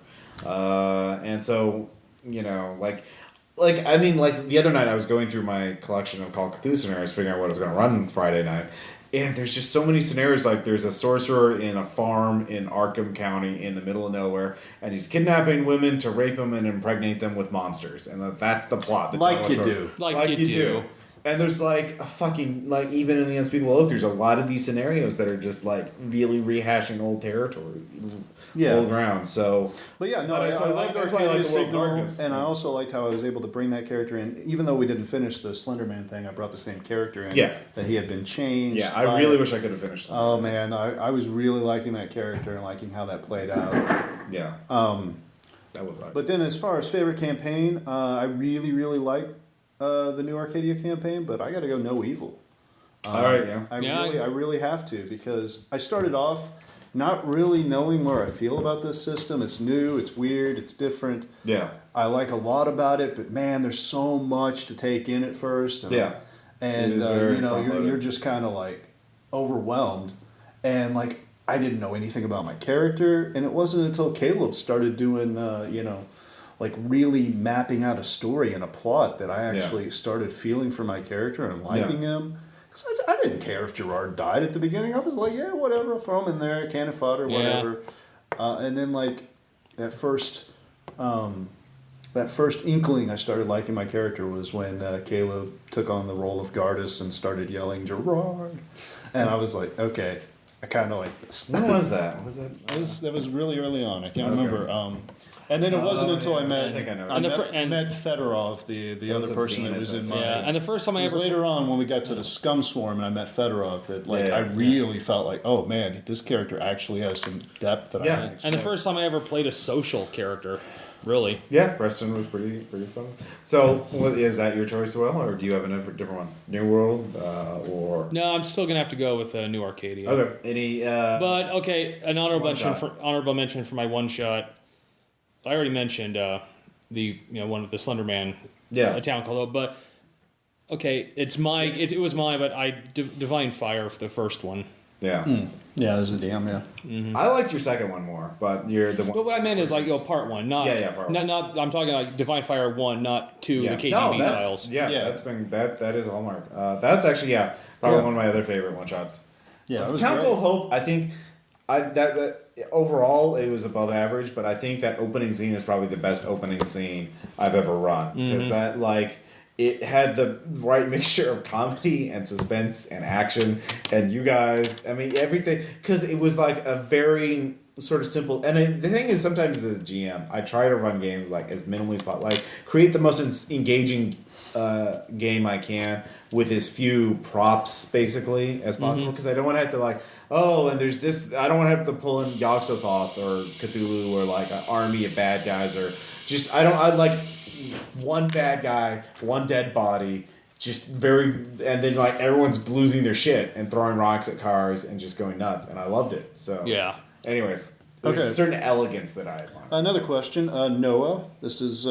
And so. Like the other night I was going through my collection of Call of Cthulhu scenarios, figuring out what I was going to run Friday night, and there's just so many scenarios. Like there's a sorcerer in a farm in Arkham County in the middle of nowhere, and he's kidnapping women to rape them and impregnate them with monsters, and that's the plot. Like you do. And there's like a fucking, like even in the Unspeakable Oath, there's a lot of these scenarios that are just like really rehashing old territory, old ground. So, but yeah, no, I like Arcadia Signal, and I also liked how I was able to bring that character in. Even though we didn't finish the Slenderman thing, I brought the same character in. Yeah. That he had been changed. Yeah, I really wish I could have finished. Oh man, I was really liking that character and liking how that played out. Yeah. That was nice. But then, as far as favorite campaign, I really liked the new Arcadia campaign, but I got to go No Evil. All right, yeah. I really have to, because I started off not really knowing where I feel about this system. It's new, it's weird, it's different. Yeah. I like a lot about it, but man, there's so much to take in at first. And you're just kind of like overwhelmed, and like I didn't know anything about my character, and it wasn't until Caleb started doing like really mapping out a story and a plot that I actually started feeling for my character and liking him. Because I didn't care if Gerard died at the beginning. I was like, yeah, whatever, throw him in there, can of fodder, whatever. And then like that first inkling I started liking my character was when Caleb took on the role of Gardas and started yelling Gerard, and I was like, okay, I kind of like this. When was that? That was really early on. I can't remember. And then it wasn't until I met Fedorov, the other person that was in my... Yeah, and the first time I ever... later on when we got to the Scum Swarm and I met Fedorov that I really felt like, oh man, this character actually has some depth that I didn't expect. And the first time I ever played a social character, really. Yeah, Preston was pretty fun. So, is that your choice as well, or do you have another different one? New World, or... No, I'm still going to have to go with New Arcadia. Okay. But, okay, an honorable mention for my one-shot... I already mentioned one of the Slender Man town called, but okay, it was mine, but I Divine Fire for the first one. Yeah. Yeah, there's a DM, yeah. Mm-hmm. I liked your second one more, but you're the one. But what I meant is part one, not part one. Not I'm talking like Divine Fire 1, not 2, the KGB files. That is a hallmark. That's actually probably one of my other favorite one shots. Yeah, Town Called Hope. I think that overall it was above average, but I think that opening scene is probably the best opening scene I've ever run because that it had the right mixture of comedy and suspense and action, and you guys, I mean, everything, because it was like a very sort of simple, and the thing is, sometimes as a GM, I try to run games like as minimally as possible, like create the most engaging game I can with as few props, basically, as possible, because I don't want to have to and there's this, I don't want to have to pull in Yog-Sothoth or Cthulhu or like an army of bad guys, or just, I'd like one bad guy, one dead body, and then like everyone's losing their shit and throwing rocks at cars and just going nuts, and I loved it. So anyways, there's a certain elegance that I admire. Another question, Noah. This is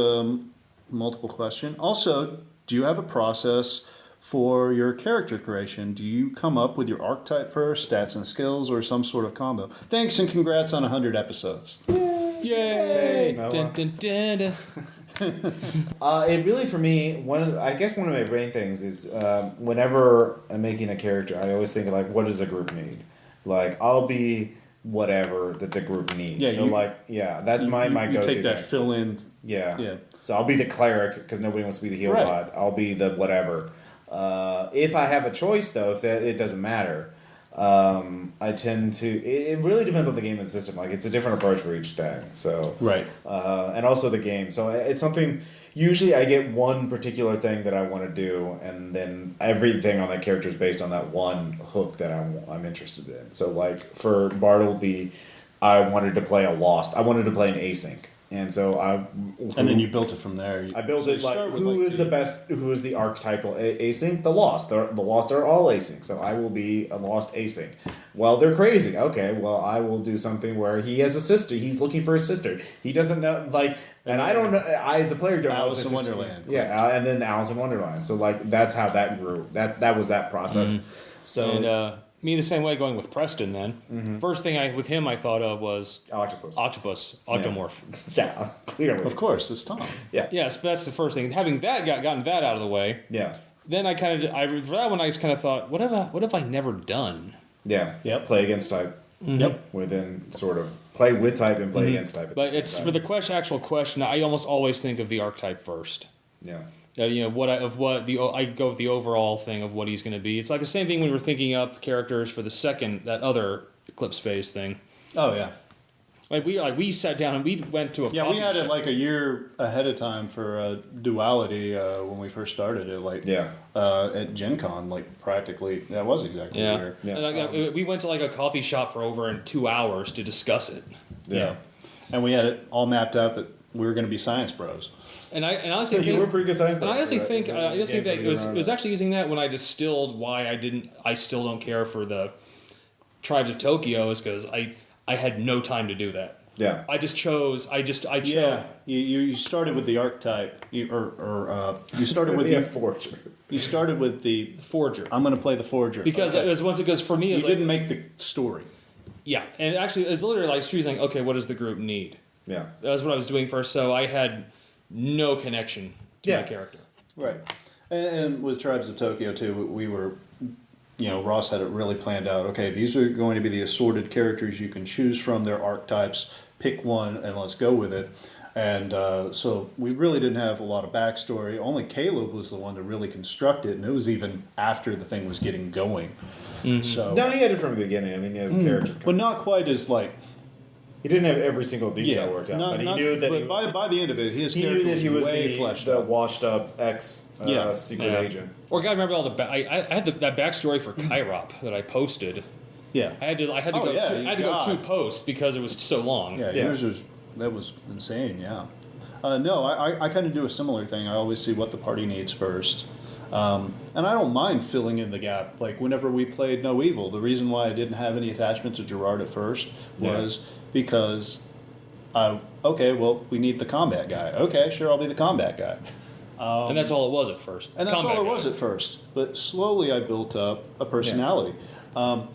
multiple question. Also, do you have a process for your character creation? Do you come up with your archetype first, stats and skills, or some sort of combo? Thanks and congrats on 100 episodes. Yay! Thanks, dun, dun, dun, dun. It really, for me, one of my main things is whenever I'm making a character, I always think like, what does the group need? Like, I'll be whatever that the group needs. That's my go-to. You take that fill in. Yeah. So I'll be the cleric because nobody wants to be the heal god. I'll be the whatever. If I have a choice, though, it doesn't matter. I tend to. It really depends on the game and the system. Like, it's a different approach for each thing. So and also the game. So it's something. Usually, I get one particular thing that I want to do, and then everything on that character is based on that one hook that I'm interested in. So, like for Bartleby, I wanted to play a Lost. I wanted to play an async. And so and then you built it from there. I built it like who is the archetypal async? The Lost. The Lost are all async. So I will be a Lost async. Well, they're crazy. Okay, well I will do something where he has a sister. He's looking for a sister. He doesn't know and I don't know. I as the player don't know. Alice in Wonderland. Yeah, and then Alice in Wonderland. So that's how that grew. That was that process. So. And, me the same way going with Preston then. First thing with him I thought of was Octopus, Octomorph. Yeah, clearly. Of course, it's Tom. Yeah. Yes, but that's the first thing. Having that gotten that out of the way. Yeah. Then I for that one I just kind of thought, what have I never done? Yeah. Yep. Play against type. Yep. Within sort of play with type and play against type. But it's for the actual question. I almost always think of the archetype first. Yeah. I go with the overall thing of what he's going to be. It's like the same thing when we were thinking up characters for that other Eclipse Phase thing. Oh yeah. We sat down and we went to a we had it like a year ahead of time for Duality when we first started it. At Gen Con, practically that was exactly a year. Yeah. And we went to a coffee shop for over 2 hours to discuss it. Yeah. And we had it all mapped out that we were going to be science bros. And I honestly think you were pretty good science bros. And I honestly think that it was actually using that when I distilled why I still don't care for the Tribes of Tokyo is because I had no time to do that. Yeah. I chose. Yeah. You started with the archetype, you started with the forger. You started with the forger. I'm going to play the forger because for me, you didn't make the story. Yeah, and actually, it's literally like choosing. Okay, what does the group need? Yeah, that was what I was doing first. So I had no connection to my character. Right, and with Tribes of Tokyo too, we were. Ross had it really planned out. Okay, these are going to be the assorted characters you can choose from, their archetypes. Pick one and let's go with it. And so we really didn't have a lot of backstory. Only Caleb was the one to really construct it, and it was even after the thing was getting going. So no, he had it from the beginning. I mean, he has a character, but not quite as He didn't have every single detail worked out, but he knew that. But by the end of it, his character was way fleshed the out. washed-up secret agent. Or gotta remember all the. I had that backstory for Kairop that I posted. Yeah, I had to go 2 posts because it was so long. Yeah, yours was insane. Yeah, no, I kind of do a similar thing. I always see what the party needs first. And I don't mind filling in the gap. Like whenever we played No Evil, the reason why I didn't have any attachment to Gerard at first was because Okay, well, we need the combat guy. Okay, sure, I'll be the combat guy. And that's all it was at first. And that's all it was at first. But slowly I built up a personality. Yeah.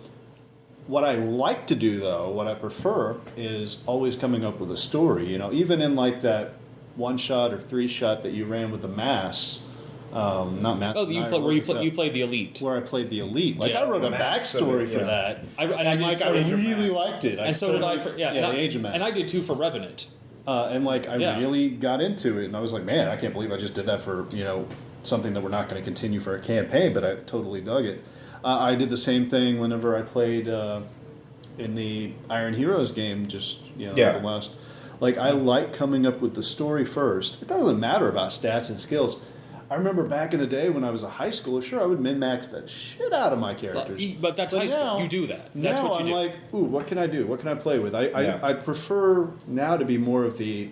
What I like to do, though, what I prefer, is always coming up with a story. Even in like that 1-shot or 3-shot that you ran with the Mass. Not Mass. Oh, you played the Elite. Where I played the Elite. Like, I wrote a backstory for that. I really liked it. And so did I. The Age of Mass. And I did too for Revenant. I really got into it, and I was like, man, I can't believe I just did that for, something that we're not going to continue for a campaign, but I totally dug it. I did the same thing whenever I played in the Iron Heroes game, the last. Like, I like coming up with the story first. It doesn't matter about stats and skills. I remember back in the day when I was a high schooler, sure, I would min-max the shit out of my characters. But that's high school. You do that. That's what you do. Now I'm like, ooh, what can I do? What can I play with? I prefer now to be more of the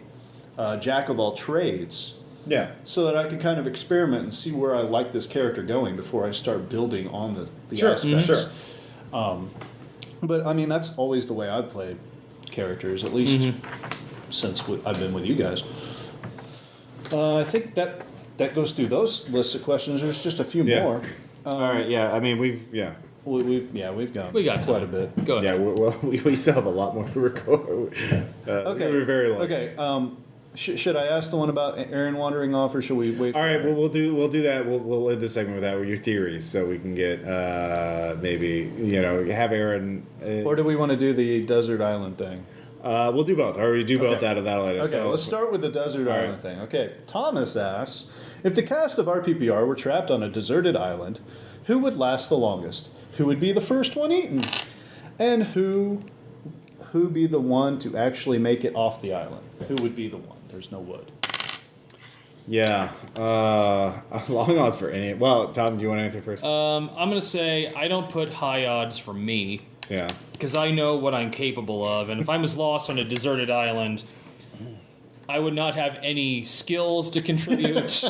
jack of all trades. Yeah. So that I can kind of experiment and see where I like this character going before I start building on the aspects. Mm-hmm. Sure. But, I mean, that's always the way I've played characters, at least since I've been with you guys. I think that goes through those lists of questions. There's just a few more. All right. Yeah. I mean, we've got quite a bit. Go ahead. Yeah. We still have a lot more to record. Okay. We're very long. Okay. Should I ask the one about Aaron wandering off, or should we wait? All right. Well, we'll do that. We'll end the segment with that, with your theories, so we can get maybe have Aaron. Or do we want to do the desert island thing? We'll do both. Or we do both out of that later. Okay, so, let's start with the desert island thing. Okay, Thomas asks, if the cast of RPPR were trapped on a deserted island, who would last the longest? Who would be the first one eaten? And who be the one to actually make it off the island? Who would be the one? There's no wood. Yeah. Long odds for any. Well, Tom, do you want to answer first? I'm going to say I don't put high odds for me. Yeah. Because I know what I'm capable of, and if I was lost on a deserted island, I would not have any skills to contribute,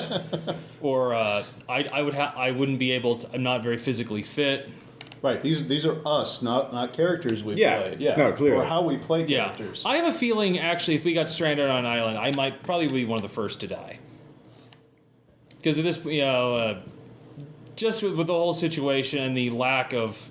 or I wouldn't be able to. I'm not very physically fit. Right. These are us, not characters we play. Yeah. No, clearly. Or how we play characters. I have a feeling, actually, if we got stranded on an island, I might probably be one of the first to die. Because of this, just with the whole situation and the lack of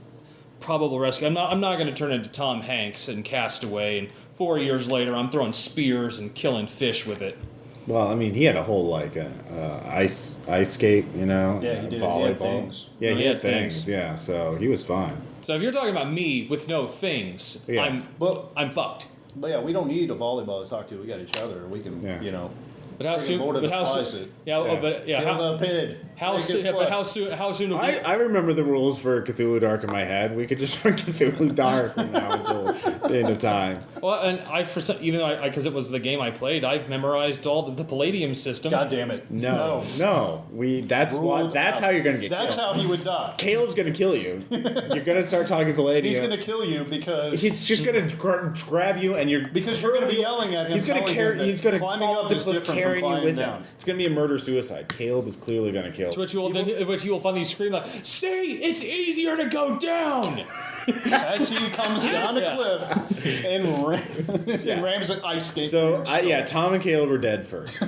probable rescue. I'm not going to turn into Tom Hanks and Castaway, and 4 years later I'm throwing spears and killing fish with it. Well, I mean, he had a whole ice skate, Yeah, he did. volleyball. He had things. Yeah, he had things. Yeah, so he was fine. So if you're talking about me with no things, I'm fucked. But yeah, we don't need a volleyball to talk to. We got each other. We can, But how soon? Kill the pig. How soon? I remember the rules for Cthulhu Dark in my head. We could just run Cthulhu Dark from now until the end of time. Well, and because it was the game I played, I've memorized all the Palladium system. God damn it! No. That's how you're gonna get. That's killed. how he would die. Caleb's gonna kill you. You're gonna start talking Palladium. He's gonna kill you because he's just gonna grab you, and you're gonna be yelling at him. He's gonna carry. He's gonna fall off the cliff, carrying you with him. It's gonna be a murder suicide. Caleb is clearly gonna kill. To which you will finally scream like, "See, it's easier to go down." As he comes down a cliff and rams an ice skate. So Tom and Caleb are dead first.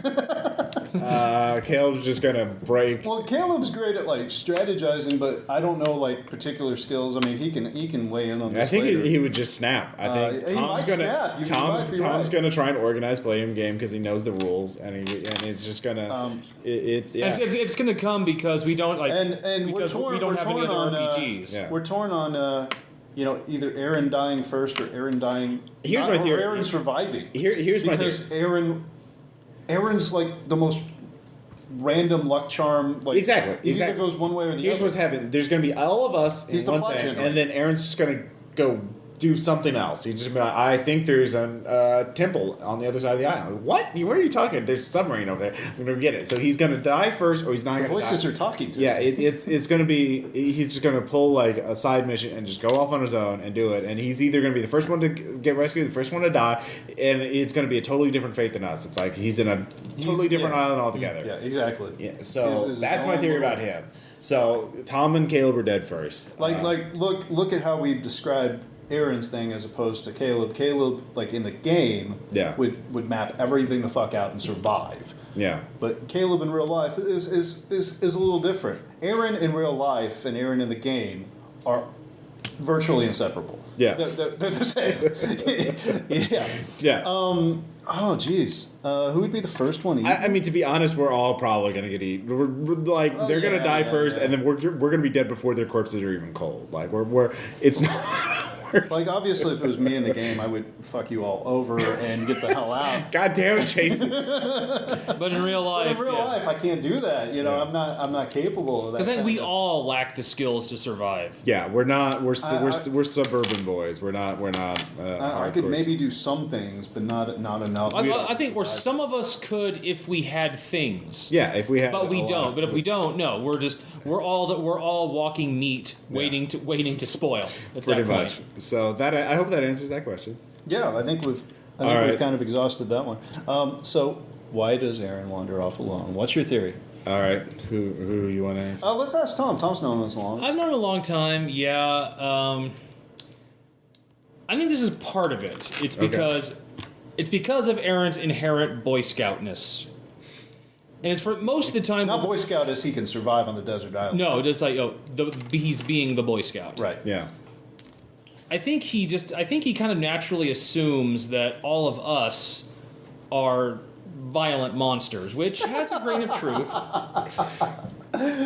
Caleb's just gonna break. Well, Caleb's great at strategizing, but I don't know particular skills. I mean, he can weigh in on this. I think he would just snap. I think Tom's gonna try and organize Palladium game because he knows the rules, and it's just gonna It's gonna come because we don't because we don't have any other RPGs. We're torn on. Either Aaron dying first or Aaron dying. Here's my theory. Or Aaron surviving. Here's my theory. Because Aaron's the most random luck charm. Exactly. He either goes one way or the other. Here's what's happening. There's going to be all of us in one thing, and then Aaron's just going to go do something else. He's just be like, I think there's a temple on the other side of the island. What? What are you talking? There's a submarine over there. I'm going to get it. So he's going to die first, or he's not going to die. Voices are talking to him. Yeah, it's going to be, he's just going to pull a side mission and just go off on his own and do it. And he's either going to be the first one to get rescued, the first one to die, and it's going to be a totally different fate than us. It's like he's in a totally different island altogether. Yeah, exactly. Yeah, so that's my theory about him. So Tom and Caleb are dead first. Look at how we described Aaron's thing as opposed to Caleb. Caleb, like in the game, would map everything the fuck out and survive. Yeah. But Caleb in real life is a little different. Aaron in real life and Aaron in the game are virtually inseparable. Yeah. They're the same. Yeah. Yeah. Oh, geez. Who would be the first one? I mean, to be honest, we're all probably going to get eaten. We're like, they're going to die first, and then we're going to be dead before their corpses are even cold. Like, it's not... Like, obviously, if it was me in the game, I would fuck you all over and get the hell out. God damn it, Jason. But in real life... I can't do that. You know, I'm not capable of that. Because I think we all lack the skills to survive. Yeah, we're not... We're suburban boys. We're not... I could maybe do some things, but not enough. I think where some of us could if we had things. Yeah, if we had... But we don't. But if we don't, no. We're all walking meat, waiting to spoil. Pretty much. So I hope that answers that question. Yeah, I think we've kind of exhausted that one. So why does Aaron wander off alone? What's your theory? All right, who you want to answer? Let's ask Tom. Tom's known us long. I've known him a long time. Yeah. I think this is part of it. It's because of Aaron's inherent Boy Scoutness. And it's for most of the time... Not Boy Scout as he can survive on the desert island. No, just like, he's being the Boy Scout. Right. Yeah. I think he kind of naturally assumes that all of us are violent monsters, which has a grain of truth.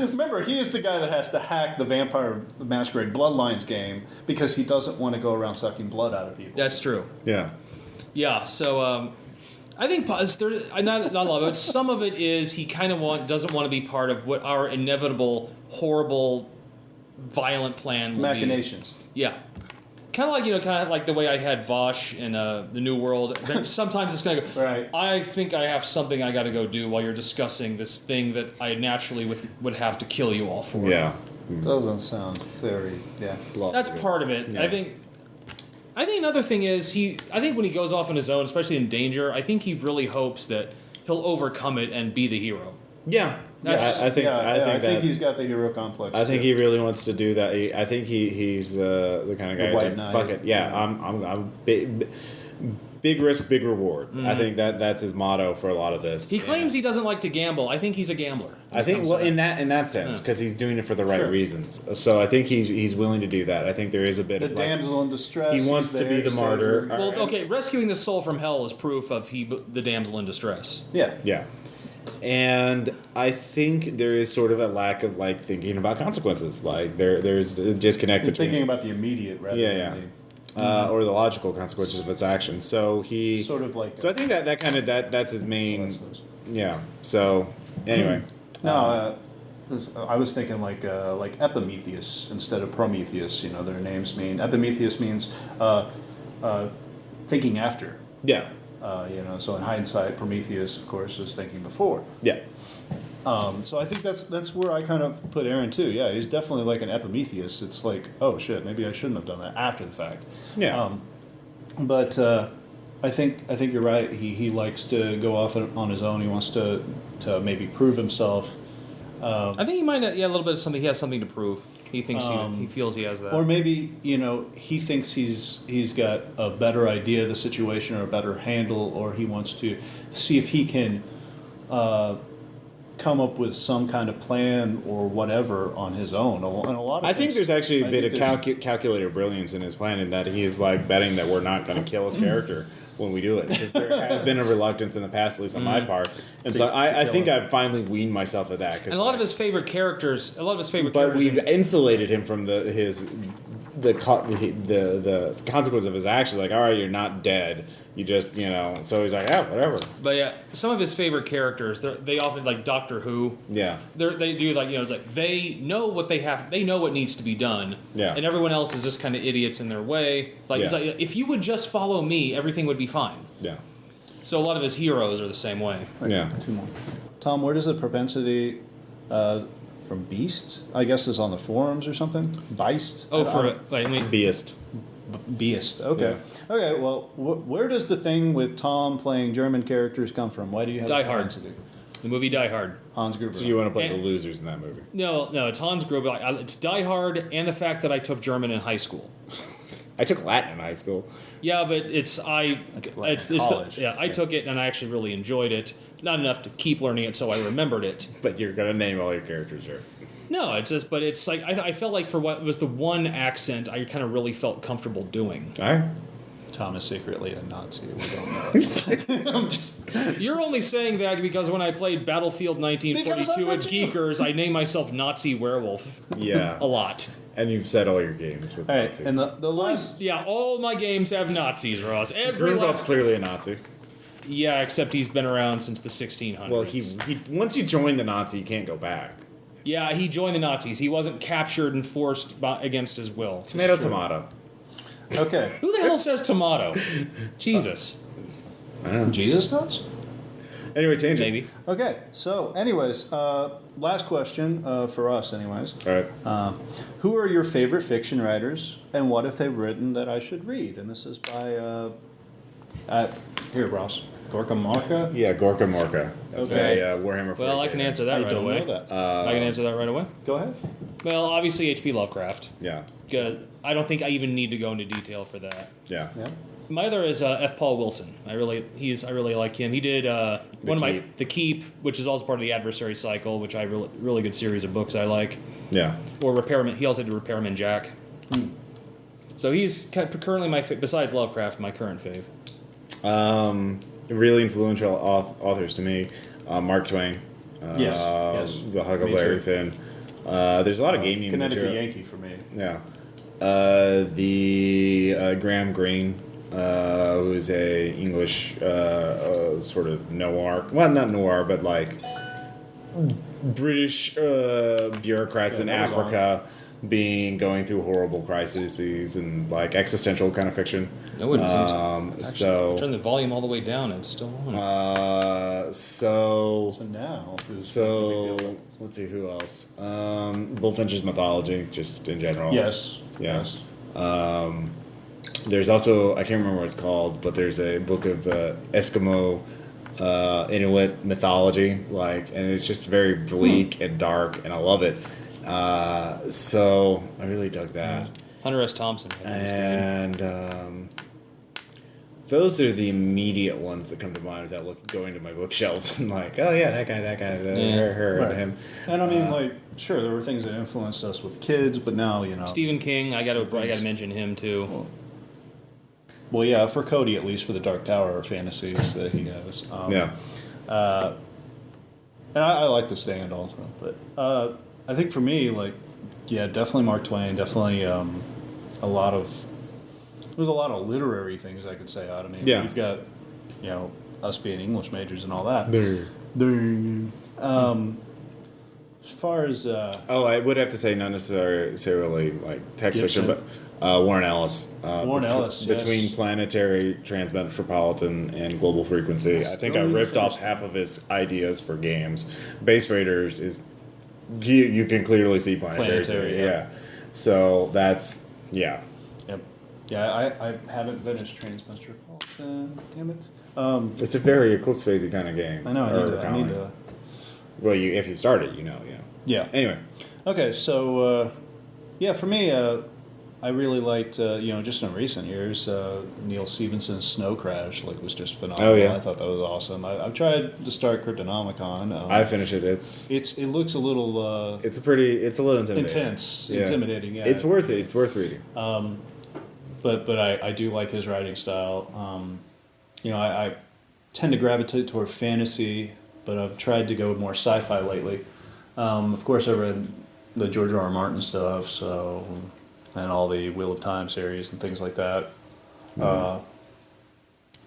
Remember, he is the guy that has to hack the Vampire Masquerade Bloodlines game because he doesn't want to go around sucking blood out of people. That's true. Yeah. Yeah, so... I think not a lot of it. Some of it is he kind of doesn't want to be part of what our inevitable, horrible, violent plan will machinations. Be. Yeah, kind of like the way I had Vosh in the New World. Sometimes it's going to go. Right. I think I have something I got to go do while you're discussing this thing that I naturally would have to kill you all for. Yeah. Doesn't sound very. Yeah. That's part of it. Yeah. I think another thing is I think when he goes off on his own, especially in danger, I think he really hopes that he'll overcome it and be the hero. Yeah. I think he's got the hero complex. I think he really wants to do that. I think he's the kind of guy who's like, fuck it. Yeah, I'm big risk, big reward. Mm-hmm. I think that's his motto for a lot of this. He claims he doesn't like to gamble. I think he's a gambler. I think in that sense, because he's doing it for the right reasons. So I think he's willing to do that. I think there is a bit of the damsel in distress. He wants to be the martyr. Well, okay, rescuing the soul from hell is proof of the damsel in distress. Yeah. Yeah. And I think there is sort of a lack of thinking about consequences. Like there's a disconnect between thinking about the immediate rather than or the logical consequences of its actions. So he sort of like. So I think that's his main. Yeah. So anyway. No, I was thinking like Epimetheus instead of Prometheus. You know, their names mean Epimetheus means thinking after. Yeah. So in hindsight, Prometheus, of course, was thinking before. Yeah. So I think that's where I kind of put Aaron too. Yeah, he's definitely like an Epimetheus. It's like, oh shit, maybe I shouldn't have done that after the fact. Yeah. But I think you're right. He likes to go off on his own. He wants to maybe prove himself. I think he might a little bit of something. He has something to prove. He thinks he feels he has that. Or maybe he thinks he's got a better idea of the situation or a better handle, or he wants to see if he can come up with some kind of plan or whatever on his own. And a lot of I think there's actually a bit of calculated brilliance in his plan, in that he is betting that we're not going to kill his character when we do it, because there has been a relucance in the past, at least on my part, and so I think I've finally weaned myself of that. And a lot of his favorite characters, but we've insulated him from the consequence of his actions. Like, all right, you're not dead. You just, so he's like, yeah, whatever. But yeah, some of his favorite characters, they often, like Doctor Who. Yeah. They do, it's like, they know what they know what needs to be done. Yeah. And everyone else is just kind of idiots in their way. It's like, if you would just follow me, everything would be fine. Yeah. So a lot of his heroes are the same way. Yeah. Two more. Tom, where does the propensity from Beast, I guess, is on the forums or something? Beast? Beast. Beast. Okay. Yeah. Okay. Well, where does the thing with Tom playing German characters come from? Why do you have Die Hard? The movie Die Hard. Hans Gruber. So you want to play the losers in that movie? No, it's Hans Gruber. It's Die Hard, and the fact that I took German in high school. I took Latin in high school. Yeah, but I took it and I actually really enjoyed it. Not enough to keep learning it, so I remembered it. But you're gonna name all your characters, right? No, it's like I felt like for what was the one accent I kind of really felt comfortable doing. All right. Tom is secretly a Nazi. We don't know. You're only saying that because when I played Battlefield 1942 at Geekers, I named myself Nazi Werewolf. Yeah. A lot. And you've said all your games with Nazis. And the last... Yeah, all my games have Nazis, Ross. Grunwald's clearly a Nazi. Yeah, except he's been around since the 1600s. Well, he once you join the Nazi, you can't go back. Yeah, he joined the Nazis. He wasn't captured and forced against his will. Tomato. Okay. Who the hell says tomato? Jesus. I don't know. Jesus does? Anyway, tangent. Maybe. Okay, so anyways, last question for us anyways. All right. Who are your favorite fiction writers, and what have they written that I should read? And this is by, here, Ross. Gorka Marka? Yeah, Gorka Morka. That's Okay. a Warhammer 40K. Well, I can answer that I right don't away. know that. I can answer that right away. Go ahead. Well, obviously H.P. Lovecraft. Yeah. Good. I don't think I even need to go into detail for that. Yeah. Yeah. My other is F. Paul Wilson. I really like him. He did The Keep, which is also part of the Adversary Cycle, which I really good series of books I like. Yeah. Or Repairman. He also did Repairman Jack. So he's currently besides Lovecraft, my current fave. Really influential authors to me. Mark Twain. Yes. The Huckleberry Finn. There's a lot of gaming Connecticut material. Yankee for me. Yeah. The Graham Greene, who is a English sort of noir. Well, not noir, but like British bureaucrats in Africa going through horrible crises and like existential kind of fiction. No, it isn't. So turn the volume all the way down and it's still on. So now, let's see who else. Bullfinch's mythology, just in general. Yes. Yeah. There's also, I can't remember what it's called, but there's a book of Eskimo Inuit mythology, and it's just very bleak and dark, and I love it. So I really dug that. Hunter S. Thompson. And those are the immediate ones that come to mind without going to my bookshelves and like, oh yeah, that guy, her, right. him. And I mean, sure, there were things that influenced us with kids, but now, Stephen King, I got to mention him too. Well, yeah, for Cody, at least for the Dark Tower fantasies that he has. Yeah. And I like The Stand also, but I think for me, definitely Mark Twain, definitely there's a lot of literary things I could say out of me. Yeah. We've got, us being English majors and all that. As far as... I would have to say not necessarily text fiction, but Warren Ellis. Warren Ellis, Between yes. Planetary, Transmetropolitan, and Global Frequency, I think I ripped off half of his ideas for games. Base Raiders is... You can clearly see Planetary. Yeah. So that's... Yeah. Yep. Yeah, I haven't finished Transmetropolitan. Damn it. It's a very Eclipse Phasey kind of game. I know, I need to... Well, if you start it, yeah. Yeah. Anyway. Okay, so, for me, I really liked, just in recent years, Neil Stephenson's Snow Crash, was just phenomenal. Oh, yeah. I thought that was awesome. I've tried to start Cryptonomicon. I finished it. It looks a little... it's a little intimidating. Intense. Yeah. Intimidating, yeah. It's worth it. It's worth reading. But I do like his writing style. I tend to gravitate toward fantasy, but I've tried to go more sci-fi lately. Of course, I read the George R. R. Martin stuff, and all the Wheel of Time series and things like that. Mm-hmm.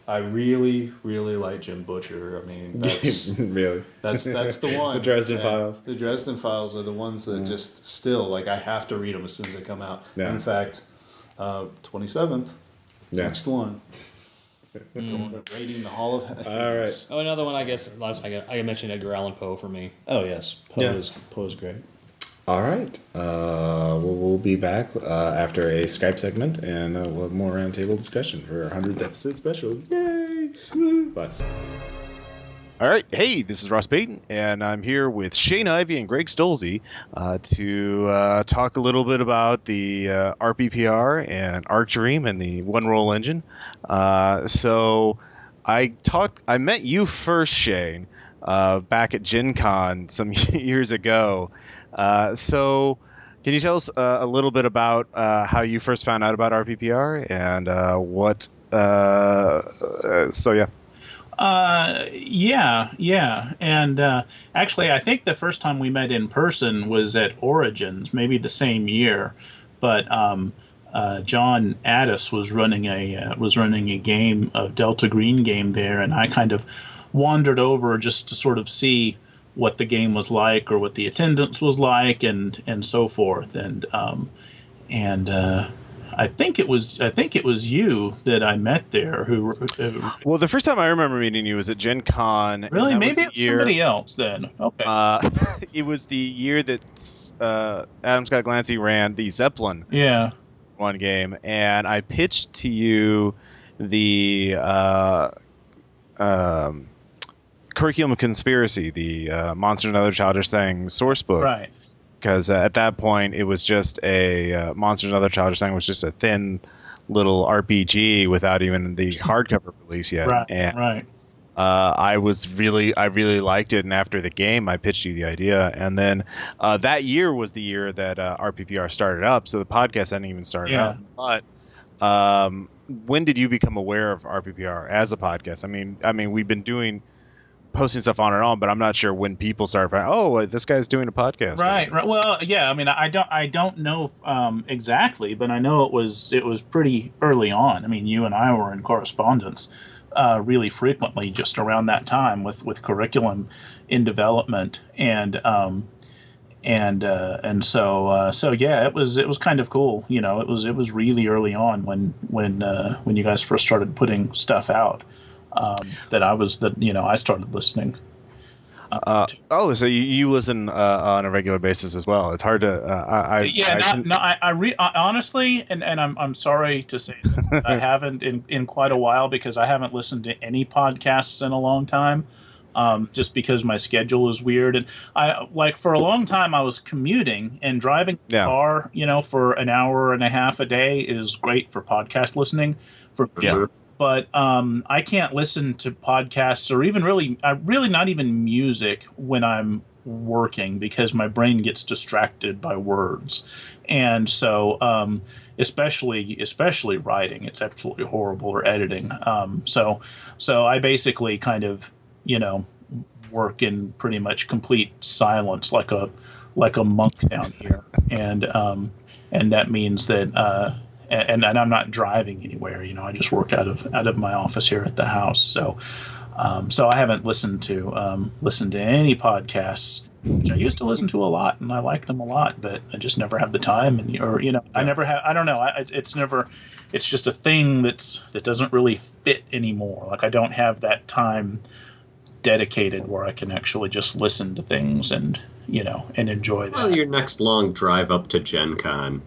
I really, really like Jim Butcher. I mean, that's really that's the one. The Dresden Files. The Dresden Files are the ones that just still I have to read them as soon as they come out. Yeah. In fact, 27th, next one. Raiding the Hall of Heaven. All right. Oh, another one. I guess last I mentioned Edgar Allan Poe for me. Oh yes, Poe is great. All right. We'll be back after a Skype segment, and we'll have more roundtable discussion for our 100th episode special. Yay! Bye. All right. Hey, this is Ross Payton, and I'm here with Shane Ivey and Greg Stolze to talk a little bit about the RPPR and ArcDream and the One Roll engine. So I met you first, Shane, back at Gen Con some years ago. So can you tell us a little bit about how you first found out about RPPR and what? So yeah. Yeah. And actually, I think the first time we met in person was at Origins, maybe the same year. But John Addis was running a game, a Delta Green game there, and I kind of wandered over just to sort of see what the game was like or what the attendance was like, and so forth. I think it was you that I met there. Well, the first time I remember meeting you was at Gen Con. Really? Maybe it was somebody else then. Okay. It was the year that Adam Scott Glancy ran the Zeppelin one game, and I pitched to you the Curriculum of Conspiracy, the Monsters and Other Childish Things source book. Right. Because at that point, it was just a Monsters and Other Childish Things was just a thin little RPG without even the hardcover release yet. Right. And, right. I really liked it, and after the game, I pitched you the idea, and then that year was the year that RPPR started up, so the podcast hadn't even started up. But when did you become aware of RPPR as a podcast? I mean, we've been posting stuff on and on, but I'm not sure when people started finding, oh, this guy's doing a podcast. Right. Well, yeah. I mean, I don't know exactly, but I know it was pretty early on. I mean, you and I were in correspondence really frequently just around that time with curriculum in development, and so yeah, it was kind of cool. You know, it was really early on when you guys first started putting stuff out. I started listening. So you listen on a regular basis as well. It's hard to. I honestly, and I'm sorry to say this, I haven't in quite a while because I haven't listened to any podcasts in a long time. Just because my schedule is weird, and I for a long time I was commuting and driving the car. You know, for an hour and a half a day is great for podcast listening. But I can't listen to podcasts or even really not even music when I'm working because my brain gets distracted by words. And so especially writing, it's absolutely horrible, or editing. So I basically kind of, work in pretty much complete silence like a monk down here. And that means that and I'm not driving anywhere, I just work out of my office here at the house. So I haven't listened to any podcasts, which I used to listen to a lot, and I like them a lot, but I just never have the time, I never have. I don't know. It's just a thing that doesn't really fit anymore. Like I don't have that time dedicated where I can actually just listen to things and enjoy that. Well, your next long drive up to Gen Con.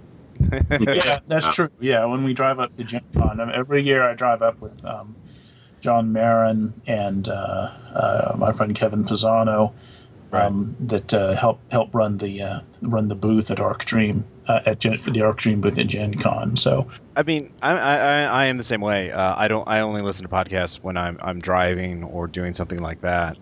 Yeah, that's true. Yeah, when we drive up to Gen Con, every year I drive up with John Marin and my friend Kevin Pisano, that help run the booth at ArcDream the ArcDream booth at Gen Con. So I mean, I am the same way. I only listen to podcasts when I'm driving or doing something like that.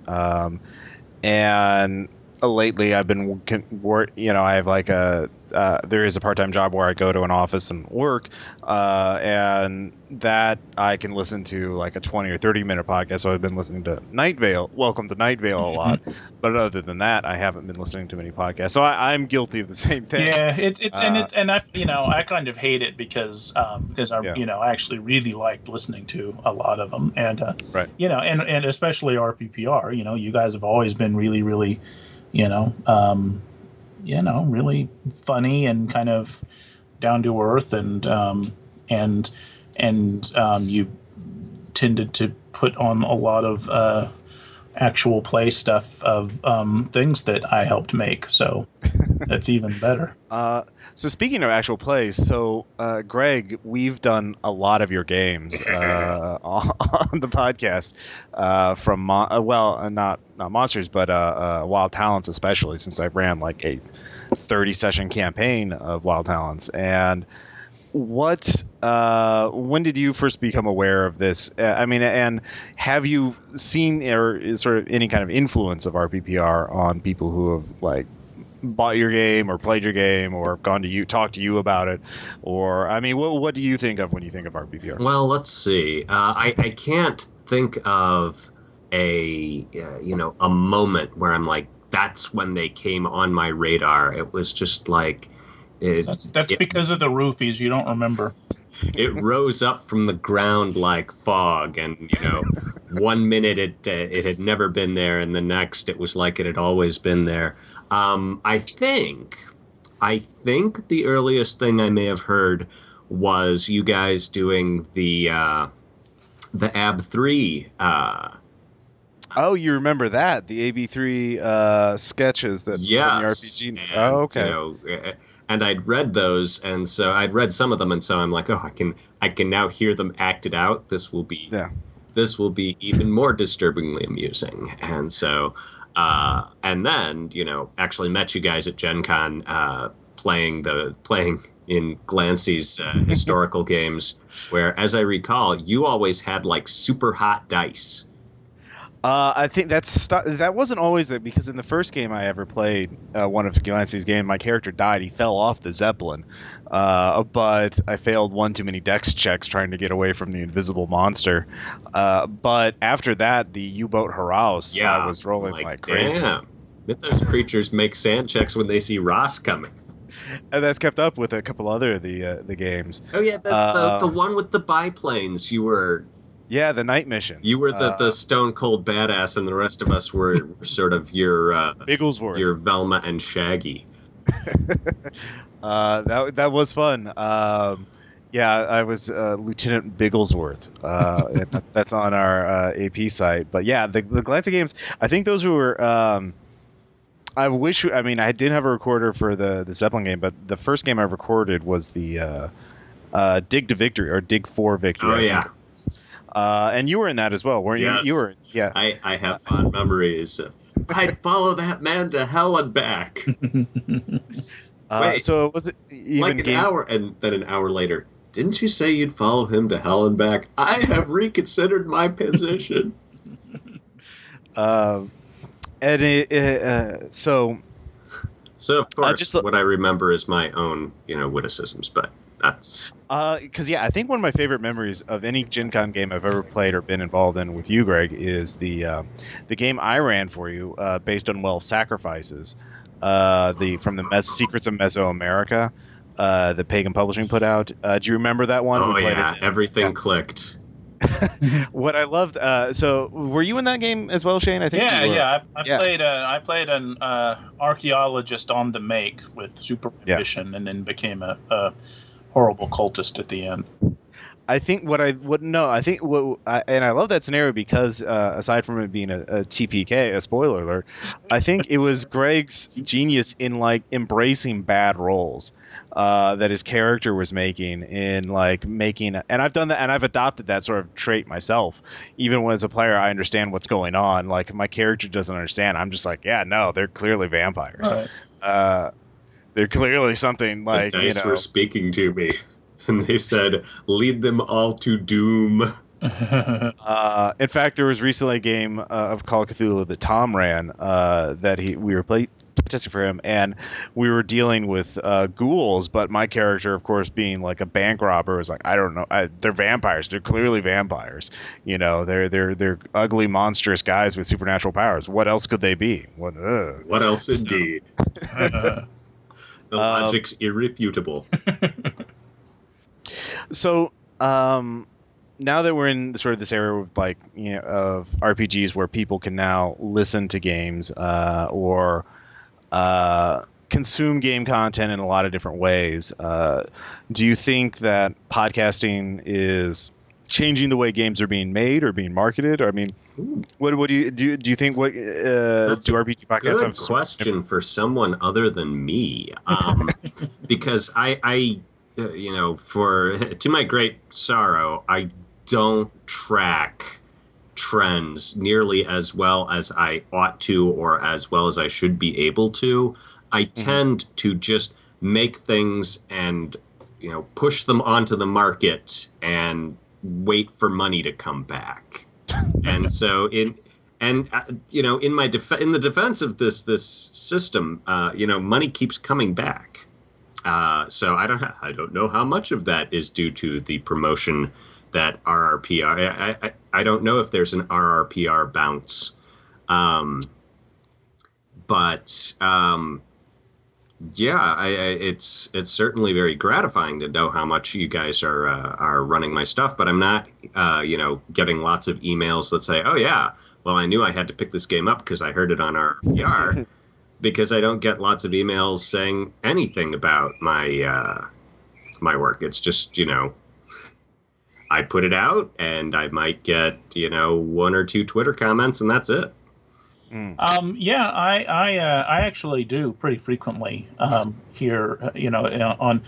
And lately I've been I have like there is a part-time job where I go to an office and work, and that I can listen to like a 20 or 30 minute podcast. So I've been listening to Welcome to Night Vale a lot, but other than that, I haven't been listening to many podcasts. So I'm guilty of the same thing. Yeah, I kind of hate it because I actually really liked listening to a lot of them, and and especially RPPR. You guys have always been really, really, really funny and kind of down to earth, and you tended to put on a lot of actual play stuff of things that I helped make. So That's even better. So speaking of actual plays, so Greg, we've done a lot of your games on the podcast from not Monsters, but Wild Talents, especially since I ran like a 30-session campaign of Wild Talents. And when did you first become aware of this? And have you seen or sort of any kind of influence of RPPR on people who have like bought your game or played your game or gone to you, talk to you about it? Or, I mean, what do you think of when you think of RPPR? Well, let's see. I can't think of a moment where I'm like, that's when they came on my radar. It was just like... That's because of the roofies. You don't remember. It rose up from the ground like fog, and 1 minute it had never been there, and the next it was like it had always been there. I think the earliest thing I may have heard was you guys doing the AB3. Oh, you remember that, the AB3 sketches that from the RPG. And, oh, okay. And I'd read those, and so I'd read some of them, and so I'm like, I can now hear them acted out. This will be even more disturbingly amusing. And so, and then actually met you guys at Gen Con playing in Glancy's historical games, where, as I recall, you always had like super hot dice. I think that wasn't always that, because in the first game I ever played, one of Glancy's games, my character died. He fell off the Zeppelin, but I failed one too many dex checks trying to get away from the invisible monster. But after that, the U-boat Haraus was rolling like crazy. Damn, those creatures make sand checks when they see Ross coming. And that's kept up with a couple other of the games. Oh yeah, the one with the biplanes. You were... Yeah, the night mission. You were the stone cold badass, and the rest of us were sort of your Bigglesworth, your Velma and Shaggy. That was fun. I was Lieutenant Bigglesworth. And that's on our AP site. But yeah, the Glancy games, I think those were. I didn't have a recorder for the Zeppelin game, but the first game I recorded was the Dig to Victory, or Dig for Victory. Oh yeah. And you were in that as well, weren't you? Yes. You were, yeah. I have fond memories. I'd follow that man to hell and back. Wait, so was it even like an hour, and then an hour later? Didn't you say you'd follow him to hell and back? I have reconsidered my position. So of course, what I remember is my own, witticisms, but. That's because I think one of my favorite memories of any Gen Con game I've ever played or been involved in with you, Greg, is the game I ran for you based on Well Sacrifices, from the Secrets of Mesoamerica, the Pagan Publishing put out. Do you remember that one? Oh yeah, everything clicked. What I loved. So were you in that game as well, Shane? I think. I played an archaeologist on the make with super ambition, and then became a horrible cultist at the end. I think and I love that scenario because aside from it being a TPK, a spoiler alert, I think it was Greg's genius in like embracing bad roles that his character was making, and I've done that, and I've adopted that sort of trait myself. Even when as a player I understand what's going on, like my character doesn't understand, I'm just like, yeah, no, they're clearly vampires. Right. They're clearly something like, the dice were speaking to me, and they said, "Lead them all to doom." In fact, there was recently a game of Call of Cthulhu that Tom ran that we were testing for him, and we were dealing with ghouls. But my character, of course, being like a bank robber, was like, I don't know, they're vampires. They're clearly vampires. They're ugly, monstrous guys with supernatural powers. What else could they be? What else, indeed? The logic's irrefutable. So, now that we're in sort of this era of of RPGs where people can now listen to games or consume game content in a lot of different ways, do you think that podcasting is changing the way games are being made or being marketed? Or, I mean, what do you think? What That's do RPG podcasts good have? Question for someone other than me, because I to my great sorrow, I don't track trends nearly as well as I ought to, or as well as I should be able to. I tend to just make things and push them onto the market and wait for money to come back. And so in the defense of this system, money keeps coming back. So I don't know how much of that is due to the promotion that RRPR. I don't know if there's an RRPR bounce, but it's certainly very gratifying to know how much you guys are running my stuff. But I'm not getting lots of emails that say, oh yeah, well I knew I had to pick this game up because I heard it on RRPR. Because I don't get lots of emails saying anything about my work. It's just, I put it out and I might get, 1 or 2 Twitter comments and that's it. I actually do pretty frequently hear, on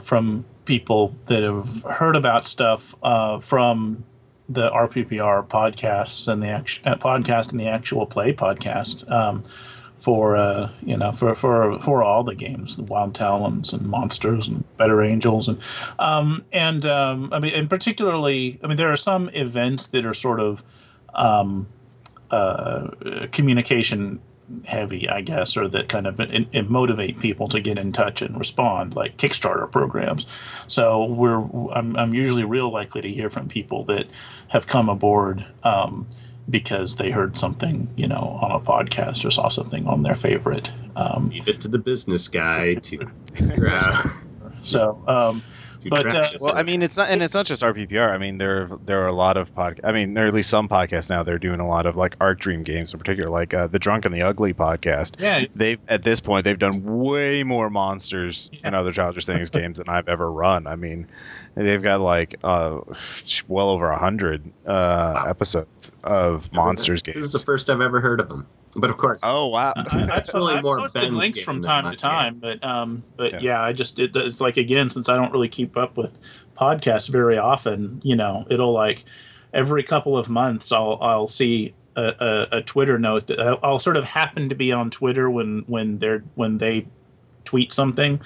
from people that have heard about stuff from the RPPR podcasts and the podcast and the Actual Play podcast. For all the games, the Wild Talons and Monsters and Better Angels, and particularly, there are some events that are sort of communication heavy, I guess, or that kind of motivate people to get in touch and respond, like Kickstarter programs. So I'm usually real likely to hear from people that have come aboard because they heard something, on a podcast or saw something on their favorite. Leave it to the business guy to figure out. So, it's not just RPPR. There are a lot of there are at least some podcasts now. They're doing a lot of like Art Dream games in particular, like the Drunk and the Ugly podcast. Yeah, at this point they've done way more monsters and other Childish Things games than I've ever run. They've got like well over 100 episodes of monsters games. This is the first I've ever heard of them. But of course, oh wow, that's really more posted links from time to time. But it's like, again, since I don't really keep up with podcasts very often, it'll like every couple of months I'll see a Twitter note that I'll sort of happen to be on Twitter when they tweet something.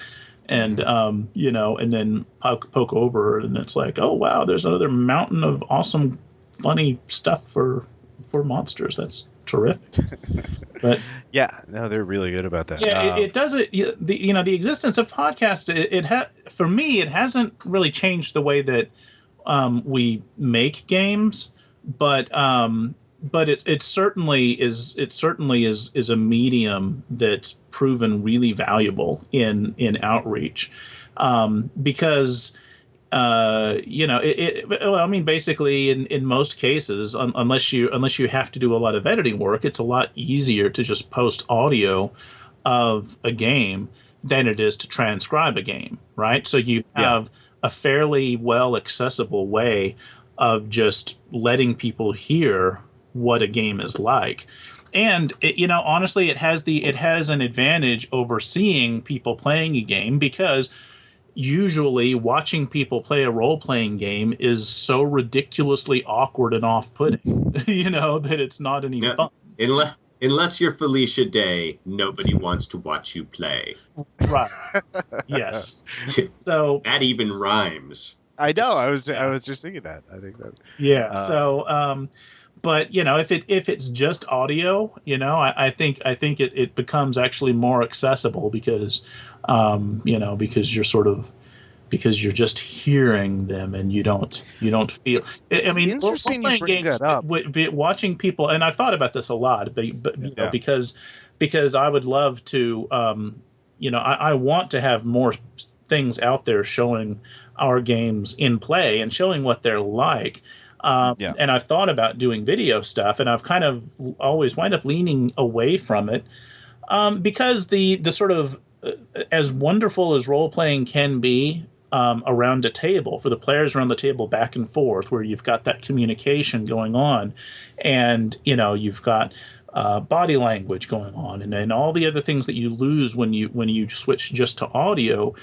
And and then poke over, and it's like, oh wow, there's another mountain of awesome, funny stuff for monsters. That's terrific. But they're really good about that. Yeah, it does it. The existence of podcasts, for me, it hasn't really changed the way that we make games, but it certainly is a medium that's proven really valuable in outreach, because basically in most cases, unless you have to do a lot of editing work, it's a lot easier to just post audio of a game than it is to transcribe a game, right? So you have a fairly well accessible way of just letting people hear what a game is like. And honestly, it has an advantage over seeing people playing a game, because usually watching people play a role-playing game is so ridiculously awkward and off-putting, that it's not any fun. Unless you're Felicia Day, nobody wants to watch you play. Right. Yes. So that even rhymes. I know. I was just thinking that. I think that. Yeah. But if it's just audio, I think it becomes actually more accessible because because you're just hearing them and you don't feel. Interesting you bring that up. Watching people, and I've thought about this a lot, but because I would love to, I want to have more things out there showing our games in play and showing what they're like. And I've thought about doing video stuff, and I've kind of always wind up leaning away from it, because the sort of as wonderful as role playing can be, around a table, for the players around the table back and forth, where you've got that communication going on, and you've got body language going on, and all the other things that you lose when you switch just to audio.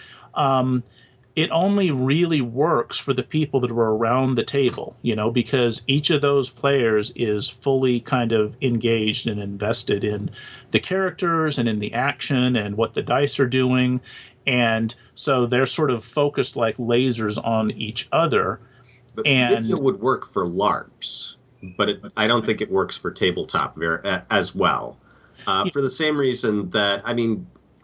It only really works for the people that are around the table, because each of those players is fully kind of engaged and invested in the characters and in the action and what the dice are doing. And so they're sort of focused like lasers on each other. But video would work for LARPs, but I don't think it works for tabletop as well. For the same reason that,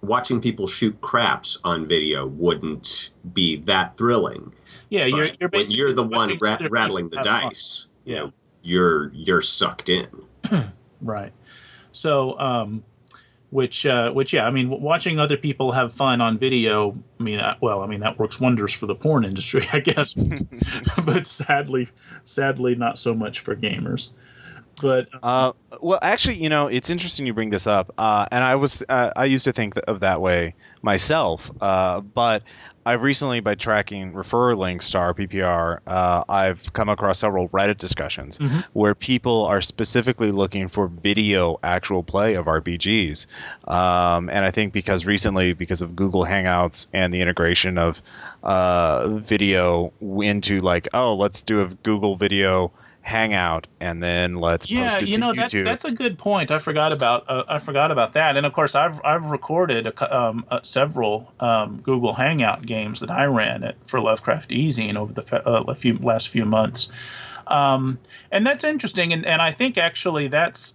watching people shoot craps on video wouldn't be that thrilling. Yeah, you're basically, when you're the one rattling the dice, you're sucked in. Right. So, watching other people have fun on video, that works wonders for the porn industry, I guess, but sadly not so much for gamers. But well, actually, it's interesting you bring this up, and I used to think of that way myself, but I've recently, by tracking referrer links to RPPR, I've come across several Reddit discussions where people are specifically looking for video actual play of RPGs, and I think because of Google Hangouts and the integration of video into let's do a Google video Hangout and then let's post it to YouTube. That's a good point. I forgot about that. And of course, I've recorded several Google Hangout games that I ran for Lovecraft Easy over the last few months, and that's interesting. And I think actually that's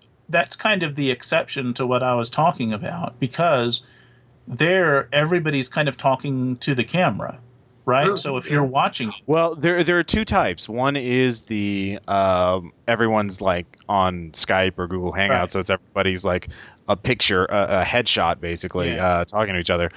kind of the exception to what I was talking about, because there everybody's kind of talking to the camera. Right. So if you're watching, well, there are two types. One is the everyone's like on Skype or Google Hangouts, right. So it's everybody's like a picture, a headshot, basically, talking to each other.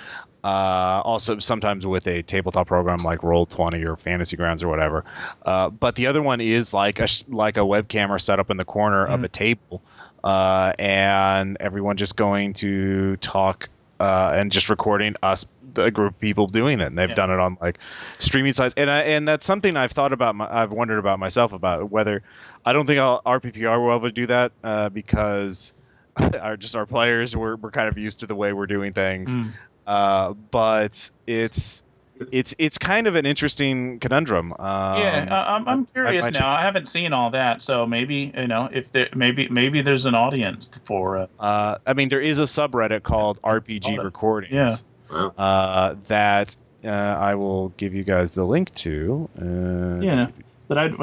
Also, sometimes with a tabletop program like Roll20 or Fantasy Grounds or whatever. But the other one is like a web camera set up in the corner of a table, and everyone just going to talk. And just recording us, a group of people doing it, and they've done it on like streaming sites, and that's something I've thought about. I've wondered about myself about whether I don't think RPPR will ever do that because our players we're kind of used to the way we're doing things, but it's kind of an interesting conundrum. I'm curious now. I haven't seen all that, so maybe if maybe there's an audience for it. There is a subreddit called RPG Recordings. That I will give you guys the link to. But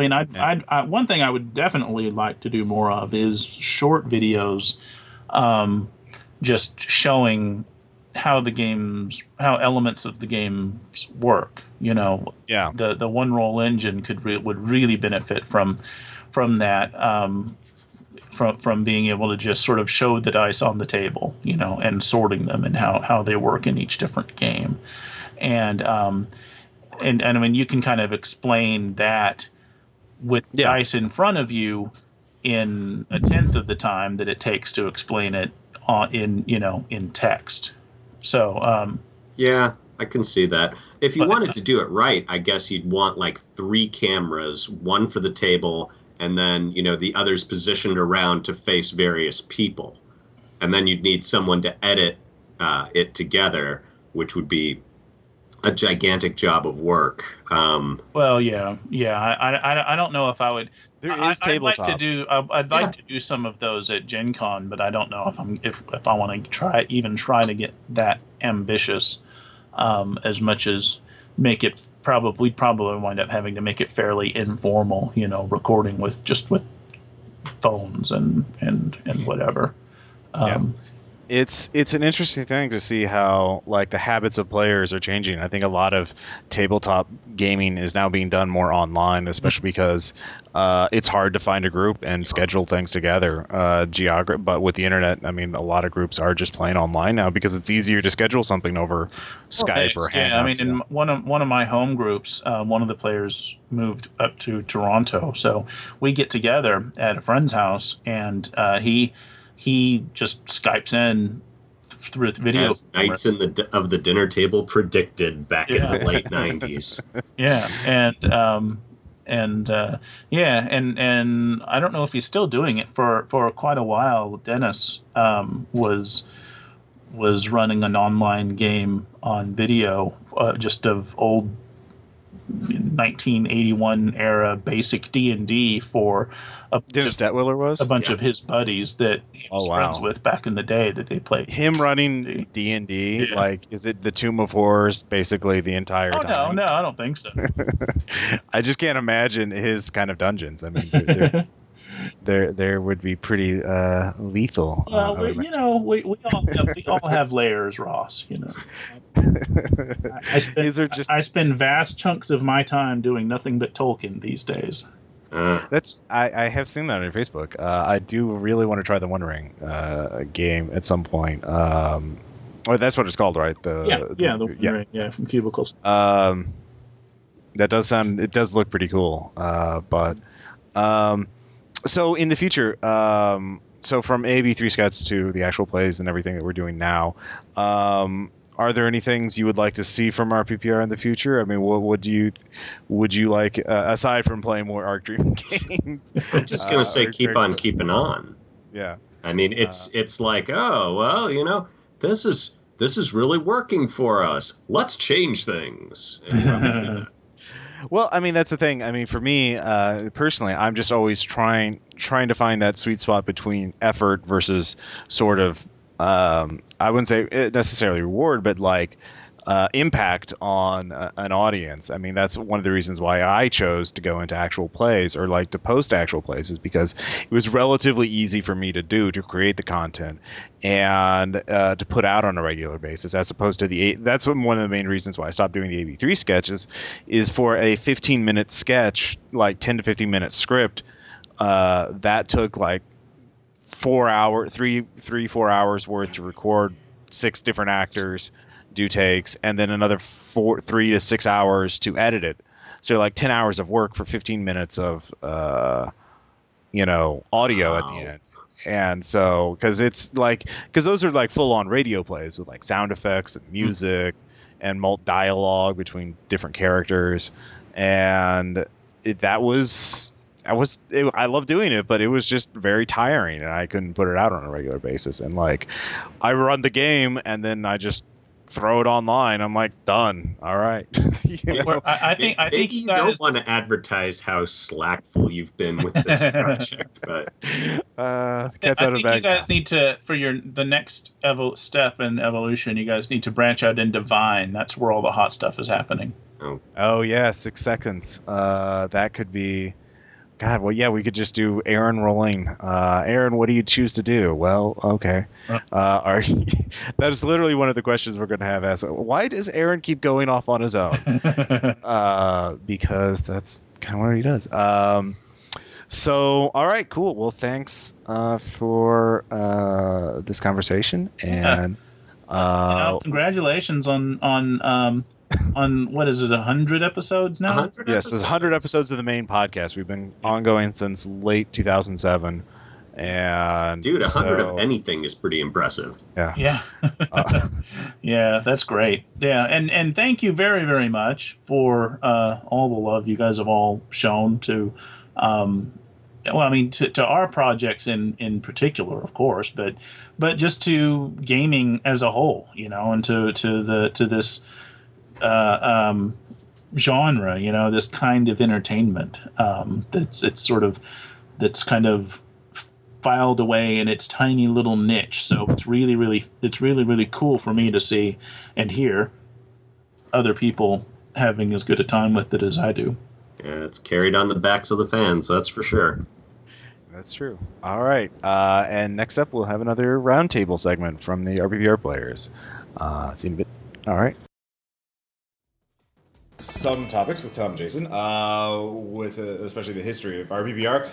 one thing I would definitely like to do more of is short videos, just showing how elements of the games work. The one roll engine would really benefit from that, from being able to just sort of show the dice on the table, and sorting them and how they work in each different game, and you can kind of explain that with dice in front of you in a tenth of the time that it takes to explain it in text. So I can see that. If you wanted to do it right, I guess you'd want like 3 cameras, one for the table, and then the others positioned around to face various people, and then you'd need someone to edit it together, which would be a gigantic job of work. I don't know if I would. I'd like to do some of those at Gen Con, but I don't know if I want to try to get that ambitious, as much as make it. We'd probably wind up having to make it fairly informal, recording with phones and whatever. It's an interesting thing to see how like the habits of players are changing. I think a lot of tabletop gaming is now being done more online, especially because it's hard to find a group and schedule things together. But with the internet, a lot of groups are just playing online now because it's easier to schedule something over Skype or Hangouts. In one of my home groups, one of the players moved up to Toronto, so we get together at a friend's house, and he just Skypes in through video. As Knights of the Dinner Table predicted back in the late 90s. Yeah, and I don't know if he's still doing it. For quite a while, Dennis was running an online game on video, just of old 1981 era basic D&D for Dennis Detwiller was a bunch of his buddies that he was friends with back in the day that they played. Him running D&D, like, is it the Tomb of Horrors basically the entire time? No, I don't think so. I just can't imagine his kind of dungeons. I mean, there would be pretty lethal. Well, we all have layers, Ross. You know, I spend vast chunks of my time doing nothing but Tolkien these days. I have seen that on your Facebook. I do really want to try the One Ring game at some point. Well, that's what it's called, right? The One Ring, from Cubicles. That does look pretty cool. So in the future, so from AB3 sketches to the actual plays and everything that we're doing now, are there any things you would like to see from RPPR in the future? I mean, what would you like, aside from playing more Arc Dream games? I'm just going to say keep on keeping on. Yeah. I mean, it's like, oh, well, you know, this is really working for us. Let's change things. Well, I mean, that's the thing. I mean, for me, personally, I'm just always trying to find that sweet spot between effort versus sort of, I wouldn't say necessarily reward, but like impact on an audience. I mean, that's one of the reasons why I chose to go into actual plays or like to post actual plays, is because it was relatively easy for me to create the content and to put out on a regular basis, as opposed to that's one of the main reasons why I stopped doing the AB3 sketches, is for a 15-minute sketch, like 10 to 15 minute script, that took like 4 hours worth to record 6 different actors, do takes, and then another 3 to 6 hours to edit it. So like 10 hours of work for 15 minutes of audio at the end. And so because those are like full on radio plays with like sound effects and music and dialogue between different characters, and I love doing it, but it was just very tiring, and I couldn't put it out on a regular basis. And like, I run the game and then I just throw it online. I'm like, done. All right. I think you don't want to advertise how slackful you've been with this project, but I think you guys need to, for the next step in evolution, you guys need to branch out into Vine. That's where all the hot stuff is happening. Oh yeah, 6 seconds. That could be. God, well, yeah, we could just do Aaron rolling. Aaron, what do you choose to do? Well, okay. That is literally one of the questions we're going to have asked. Why does Aaron keep going off on his own? Because that's kind of what he does. So, all right, cool. Well, thanks for this conversation. And congratulations on what is it, 100 episodes now? 100 yes, there's 100 episodes of the main podcast. We've been ongoing since late 2007. And dude, 100 of anything is pretty impressive. Yeah. Yeah, that's great. Yeah, and thank you very, very much for all the love you guys have all shown to to our projects in particular, of course, but just to gaming as a whole, and to this genre, this kind of entertainment that's kind of filed away in its tiny little niche. So it's really cool for me to see and hear other people having as good a time with it as I do. Yeah, it's carried on the backs of the fans, that's for sure. That's true. All right. And next up, we'll have another roundtable segment from the RPPR players. All right. Some topics with Tom and Jason, with especially the history of RPPR.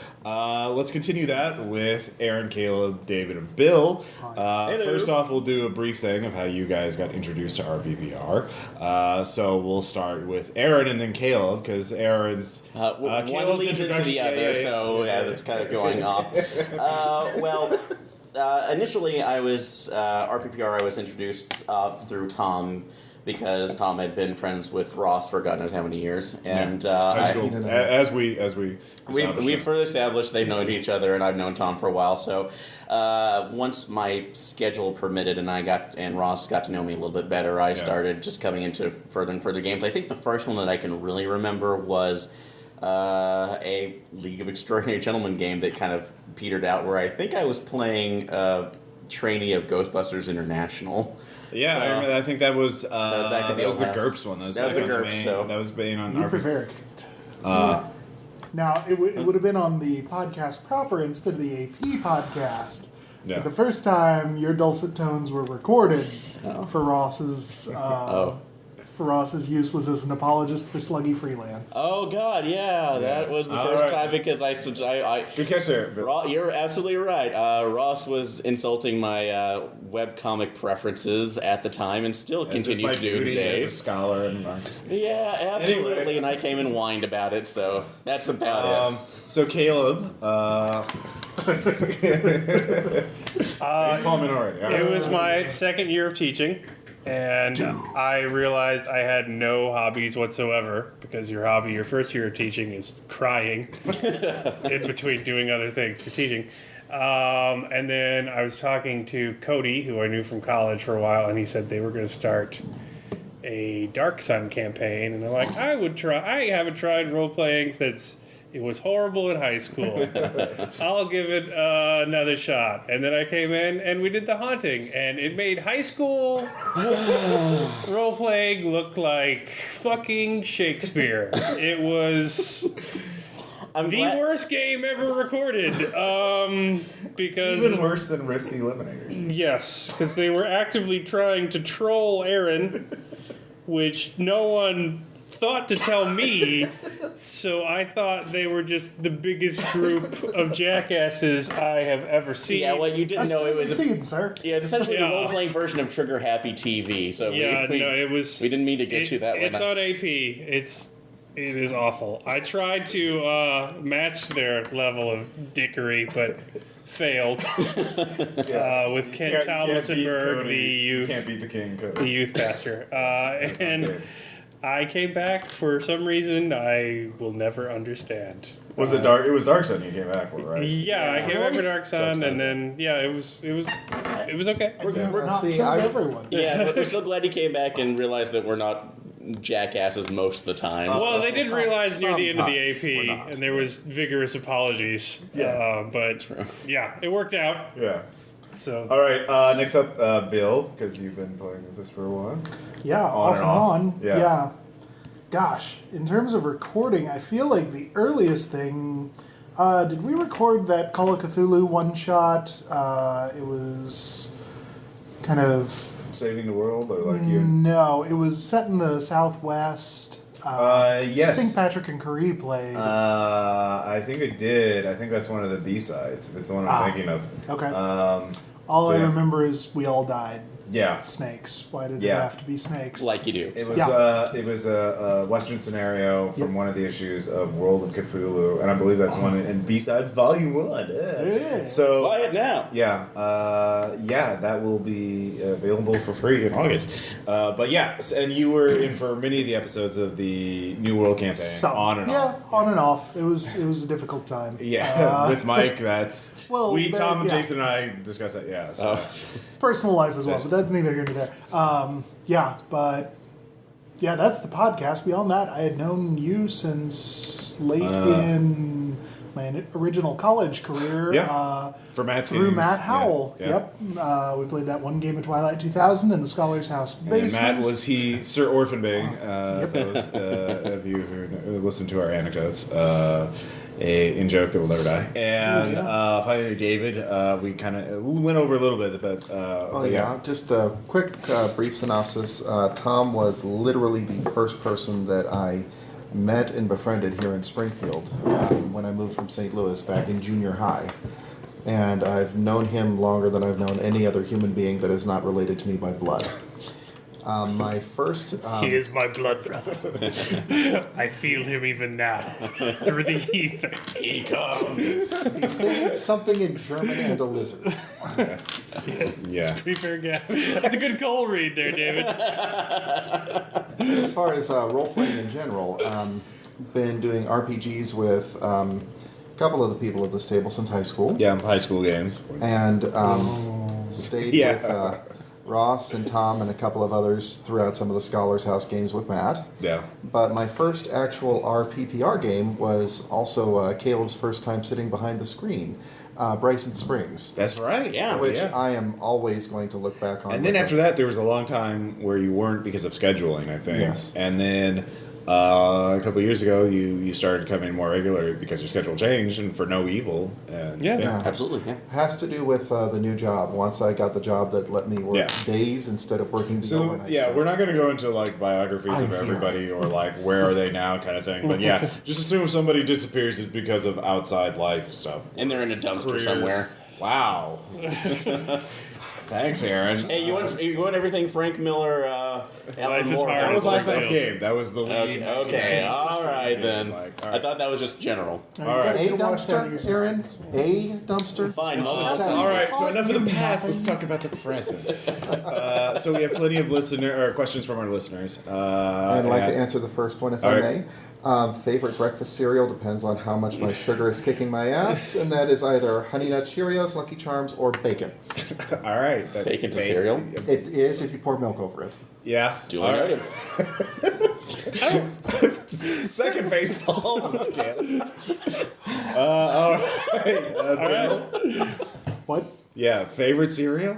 Let's continue that with Aaron, Caleb, David, and Bill. First off, we'll do a brief thing of how you guys got introduced to RPPR. So we'll start with Aaron and then Caleb, because Aaron's one leads into the other, so that's kind of going off. initially I was RPPR. I was introduced through Tom because Tom had been friends with Ross for God knows how many years, and as we further established they've known each other, and I've known Tom for a while. So once my schedule permitted, and Ross got to know me a little bit better, I started just coming into further and further games. I think the first one that I can really remember was a League of Extraordinary Gentlemen game that kind of petered out, where I think I was playing a trainee of Ghostbusters International. Yeah, so, I remember. I think that was the GURPS one. That was the GURPS. That was being on. You prevaricate. Now it would have been on the podcast proper instead of the AP podcast. Yeah. But the first time your dulcet tones were recorded for Ross's for Ross's use was as an apologist for Sluggy Freelance. Oh God, yeah, that was the first time because good catch there. You're absolutely right. Ross was insulting my webcomic preferences at the time, and still continues to do today. As a scholar and yeah, absolutely. Anyway. And I came and whined about it, so that's about it. So Caleb, it was my second year of teaching. And I realized I had no hobbies whatsoever, because your first year of teaching is crying in between doing other things for teaching. And then I was talking to Cody, who I knew from college for a while, and he said they were going to start a Dark Sun campaign. And I'm like, I haven't tried role-playing since it was horrible in high school. I'll give it another shot. And then I came in and we did The Haunting, and it made high school role-playing look like fucking Shakespeare. It was the worst game ever recorded. Because even worse than Rifts the Eliminators. Yes, because they were actively trying to troll Aaron, which no one thought to tell me, so I thought they were just the biggest group of jackasses I have ever seen. Yeah, well, you didn't know it was sir. Yeah, it's essentially the role-playing version of Trigger Happy TV. So it was. We didn't mean to get you that way. It's on AP. It is awful. I tried to match their level of dickery, but failed. With Ken Tomlinson-Berg, you can't beat the king, Cody. The youth pastor, and I came back for some reason I will never understand. Was it dark? It was Dark Sun you came back for, right? Yeah, I came back for Dark Sun, and then it was okay. We're not killing everyone. Yeah, but we're still glad he came back and realized that we're not jackasses most of the time. Well, they did realize near the end of the AP, and there was vigorous apologies. Yeah, but it worked out. Yeah. So. All right. Next up, Bill, because you've been playing with this for a while. Yeah, off and on. Yeah. Gosh, in terms of recording, I feel like the earliest thing. Did we record that Call of Cthulhu one shot? It was kind of Saving the World, or like you? No, it was set in the Southwest. Yes. I think Patrick and Curry played. I think it did. I think that's one of the B-sides, if it's the one I'm thinking of. Okay. All I remember is we all died. Yeah. Snakes. Why did it have to be snakes? Like you do. It was a Western scenario from one of the issues of World of Cthulhu, and I believe that's one in B-sides Volume 1. Yeah. So buy it now. Yeah. That will be available for free in August. But and you were in for many of the episodes of the New World campaign, on and off. Yeah, on and off. It was a difficult time. Yeah, with Mike, that's... Well, Tom, and Jason, and I discussed that, So. Personal life as well, but that's neither here nor there. That's the podcast. Beyond that, I had known you since late in my original college career. Through Matt Howell. Yep. We played that one game of Twilight 2000 in the Scholar's House basement. And Matt was Sir Orphanbane. Those of you who listen to our anecdotes. In joke that will never die. And finally, David, we kind of went over a little bit, but just a quick brief synopsis. Tom was literally the first person that I met and befriended here in Springfield when I moved from St. Louis back in junior high. And I've known him longer than I've known any other human being that is not related to me by blood. My first... he is my blood brother. I feel him even now. Through the ether. He comes. He's saying something in German and a lizard. It's a pretty fair guess. That's a good goal read there, David. As far as role-playing in general, been doing RPGs with a couple of the people at this table since high school. Yeah, high school games. And stayed with Ross and Tom and a couple of others throughout some of the Scholars House games with Matt. Yeah. But my first actual RPPR game was also Caleb's first time sitting behind the screen. Bryson Springs. That's right. Yeah. Which I am always going to look back on. And then after that, there was a long time where you weren't because of scheduling, I think. Yes. And then a couple of years ago, you started coming more regular because your schedule changed, and for no evil. And, absolutely. Yeah. Has to do with the new job. Once I got the job that let me work days instead of working the overnight shift. We're not going to go into like biographies of everybody or like where are they now kind of thing. But yeah, just assume somebody disappears because of outside life stuff. And they're in a dumpster somewhere. Wow. Thanks, Aaron. Hey, you want everything Frank Miller, Alan Moore? That was last night's game. That was the lead. Okay. All right, then. I thought that was just general. All right. A dumpster, Aaron? A dumpster? Fine. All right, so enough of the past. Let's talk about the present. So we have plenty of questions from our listeners. I'd like to answer the first one if I may. Favorite breakfast cereal depends on how much my sugar is kicking my ass, and that is either Honey Nut Cheerios, Lucky Charms, or bacon. All right. Bacon's a cereal? It is if you pour milk over it. Yeah. Duly noted. Second baseball. All right. All right. What? Yeah, favorite cereal?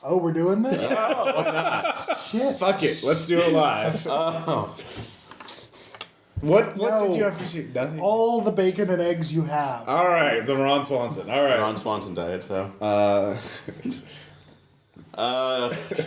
Oh, we're doing this? Oh, why not? Shit. Fuck it. Let's do it live. What did you have to see? Nothing? All the bacon and eggs you have. All right, the Ron Swanson. All right. Ron Swanson diet, so.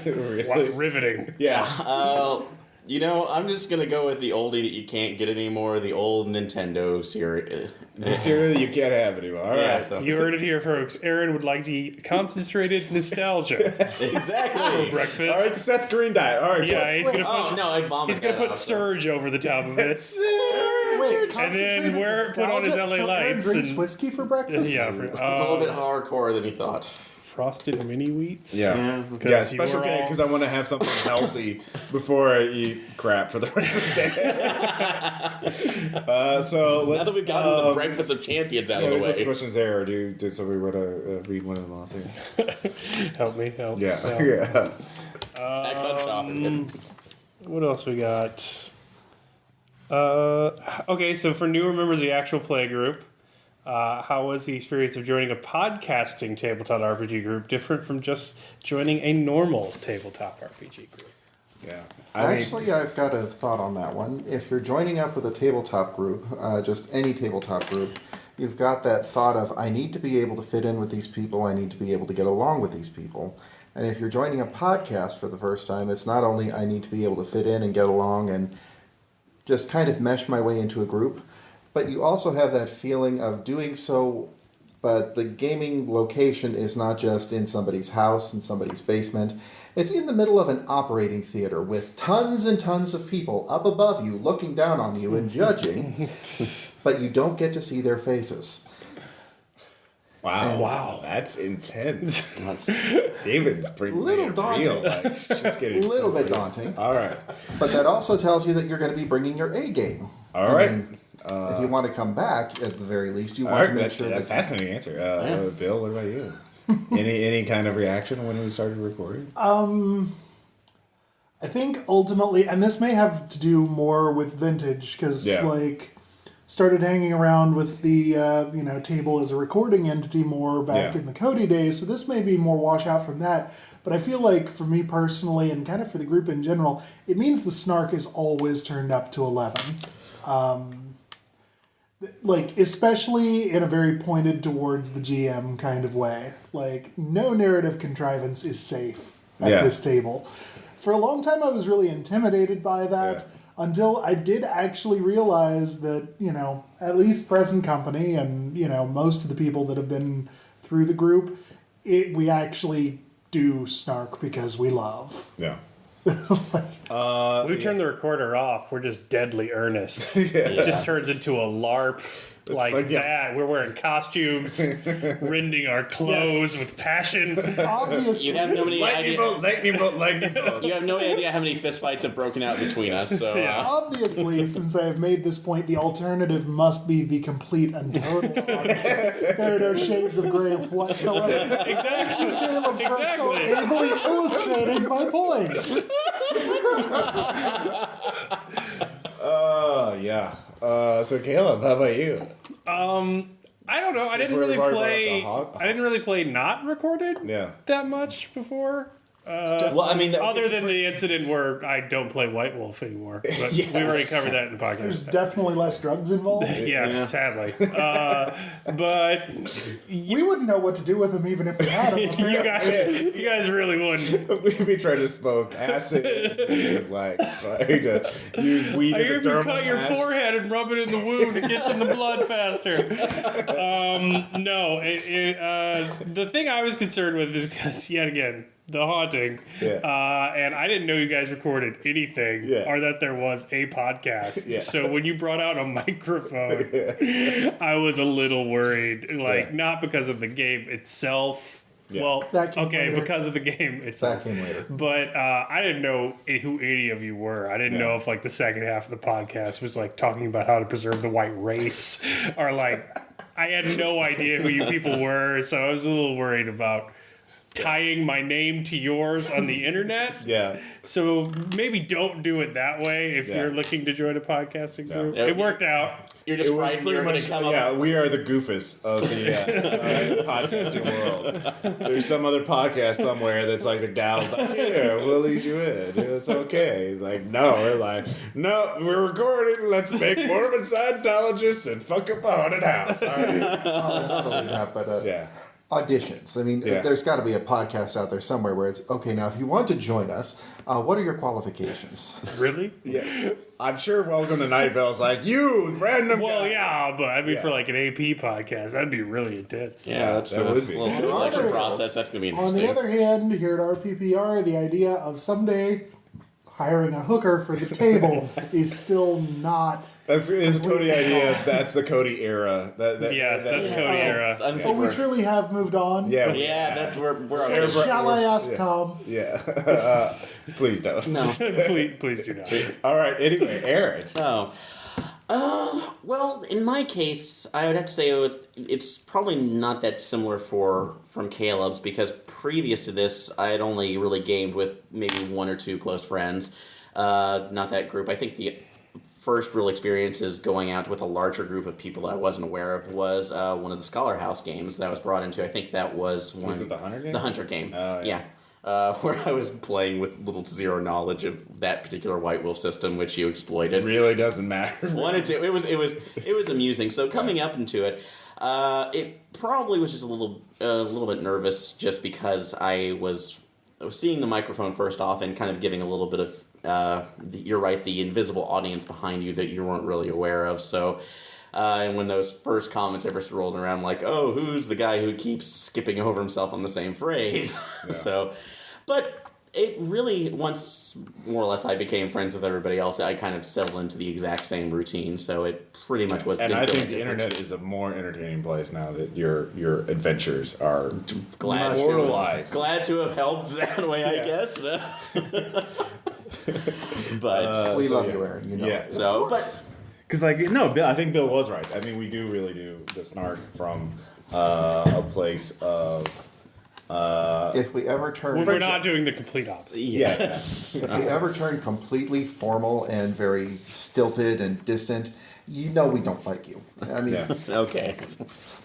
Really? Riveting. Yeah. I'm just going to go with the oldie that you can't get anymore, the old Nintendo cereal. The cereal that you can't have anymore. All right. So. You heard it here, folks. Aaron would like to eat concentrated nostalgia. Exactly. For breakfast. All right, Seth Green diet. All right. Yeah, he's gonna put. I vomit. He's gonna put Surge over the top of it. Wait, and then put on his LA so lights. Aaron drinks and, whiskey for breakfast? Yeah. a little bit hardcore than he thought. Frosted mini wheats. Yeah, special K because I want to have something healthy before I eat crap for the rest of the day. So let's. Now that we've gotten the breakfast of champions out of the way. Let's questions there. Or does somebody want to read one of them off here? Help me. Yeah. What else we got? Okay, so for newer members of the actual play group. How was the experience of joining a podcasting tabletop RPG group different from just joining a normal tabletop RPG group? Yeah. I've got a thought on that one. If you're joining up with a tabletop group, just any tabletop group, you've got that thought of, I need to be able to fit in with these people, I need to be able to get along with these people. And if you're joining a podcast for the first time, it's not only I need to be able to fit in and get along and just kind of mesh my way into a group, but you also have that feeling of doing so, but the gaming location is not just in somebody's house, in somebody's basement. It's in the middle of an operating theater with tons and tons of people up above you, looking down on you and judging, but you don't get to see their faces. Wow, that's intense. David's pretty little daunting. Real. Like, shit's getting a little bit daunting. All right. But that also tells you that you're going to be bringing your A game. All right. If you want to come back, at the very least, you want to make sure that... Fascinating answer. Bill, what about you? any kind of reaction when we started recording? I think ultimately, and this may have to do more with vintage, because started hanging around with the table as a recording entity more back in the Cody days, so this may be more washout from that. But I feel like for me personally, and kind of for the group in general, it means the snark is always turned up to 11. Especially in a very pointed towards the GM kind of way. Like, no narrative contrivance is safe at this table. For a long time, I was really intimidated by that until I did actually realize that, at least present company and, most of the people that have been through the group, we actually do snark because we love. Yeah. We turn the recorder off. We're just deadly earnest. It just turns into a LARP. Like that, we're wearing costumes, rending our clothes with passion. Obviously, you have no idea. Lightning bolt. You have no idea how many fistfights have broken out between us. So obviously, since I have made this point, the alternative must be the complete and total opposite. There are no shades of gray whatsoever. Exactly. Caleb so ably illustrating my point. Yeah. So Caleb, how about you? I don't know. I didn't really play not recorded that much before. Well, I mean, other than the incident where I don't play White Wolf anymore, but we've already covered that in the podcast. There's definitely less drugs involved. Yes, sadly. But we wouldn't know what to do with them even if we had them. you guys really wouldn't. We'd be trying to smoke acid, like trying to use weed as a if you cut your forehead and rub it in the wound, it gets in the blood faster. No, the thing I was concerned with is because yet again. The Haunting, and I didn't know you guys recorded anything, or that there was a podcast. So when you brought out a microphone, I was a little worried. Not because of the game itself. Well, because of the game itself. That came later. But I didn't know who any of you were. I didn't know if the second half of the podcast was talking about how to preserve the white race, or I had no idea who you people were. So I was a little worried about tying my name to yours on the internet. So maybe don't do it that way if you're looking to join a podcasting group. It worked out. You're just frightened you're going to come up. We are the goofus of the podcasting world. There's some other podcast somewhere that's the gal's here, we'll leave you in. It's okay. No, we're no, we're recording. Let's make Mormon Scientologists and fuck up a haunted house. All right. Not only that, but auditions. I mean, there's got to be a podcast out there somewhere where it's, okay, now if you want to join us, what are your qualifications? Really? Yeah. I'm sure Welcome to Night Vale's you random guy. But I mean, for an AP podcast, that'd be really intense. Yeah, that would be. Well, selection process, that's going to be interesting. On the other hand, here at RPPR, the idea of someday hiring a hooker for the table is still not. That's his Cody idea. That's the Cody era. That's Cody era. But we truly have moved on. That's where Shall I ask Tom? Yeah. Please don't. No. please do not. All right. Anyway, Aaron. Well, in my case, I would have to say it's probably not that similar from Caleb's, because previous to this, I had only really gamed with maybe one or two close friends. Not that group. I think the first real experience is going out with a larger group of people that I wasn't aware of was one of the Scholar House games that I was brought into. I think that was one. Was it the Hunter game? The Hunter game. Oh, yeah. Where I was playing with little to zero knowledge of that particular White Wolf system, which you exploited. It really doesn't matter. It was amusing. So coming up into it, it probably was just a little bit nervous, just because I was seeing the microphone first off and kind of giving a little bit of you're right, the invisible audience behind you that you weren't really aware of. So. And when those first comments ever rolled around, oh, who's the guy who keeps skipping over himself on the same phrase? So, but it really, once more or less I became friends with everybody else, I kind of settled into the exact same routine. So it pretty much was. And I think the internet is a more entertaining place now that your adventures are glad to have helped that way, I guess. But we love you, Aaron. You know. Yeah. So, but. Because, I think Bill was right. I mean, we do really do the snark from a place of... if we ever turn... We're not doing the complete opposite. Yes. If we ever turn completely formal and very stilted and distant, we don't like you. I mean... Okay.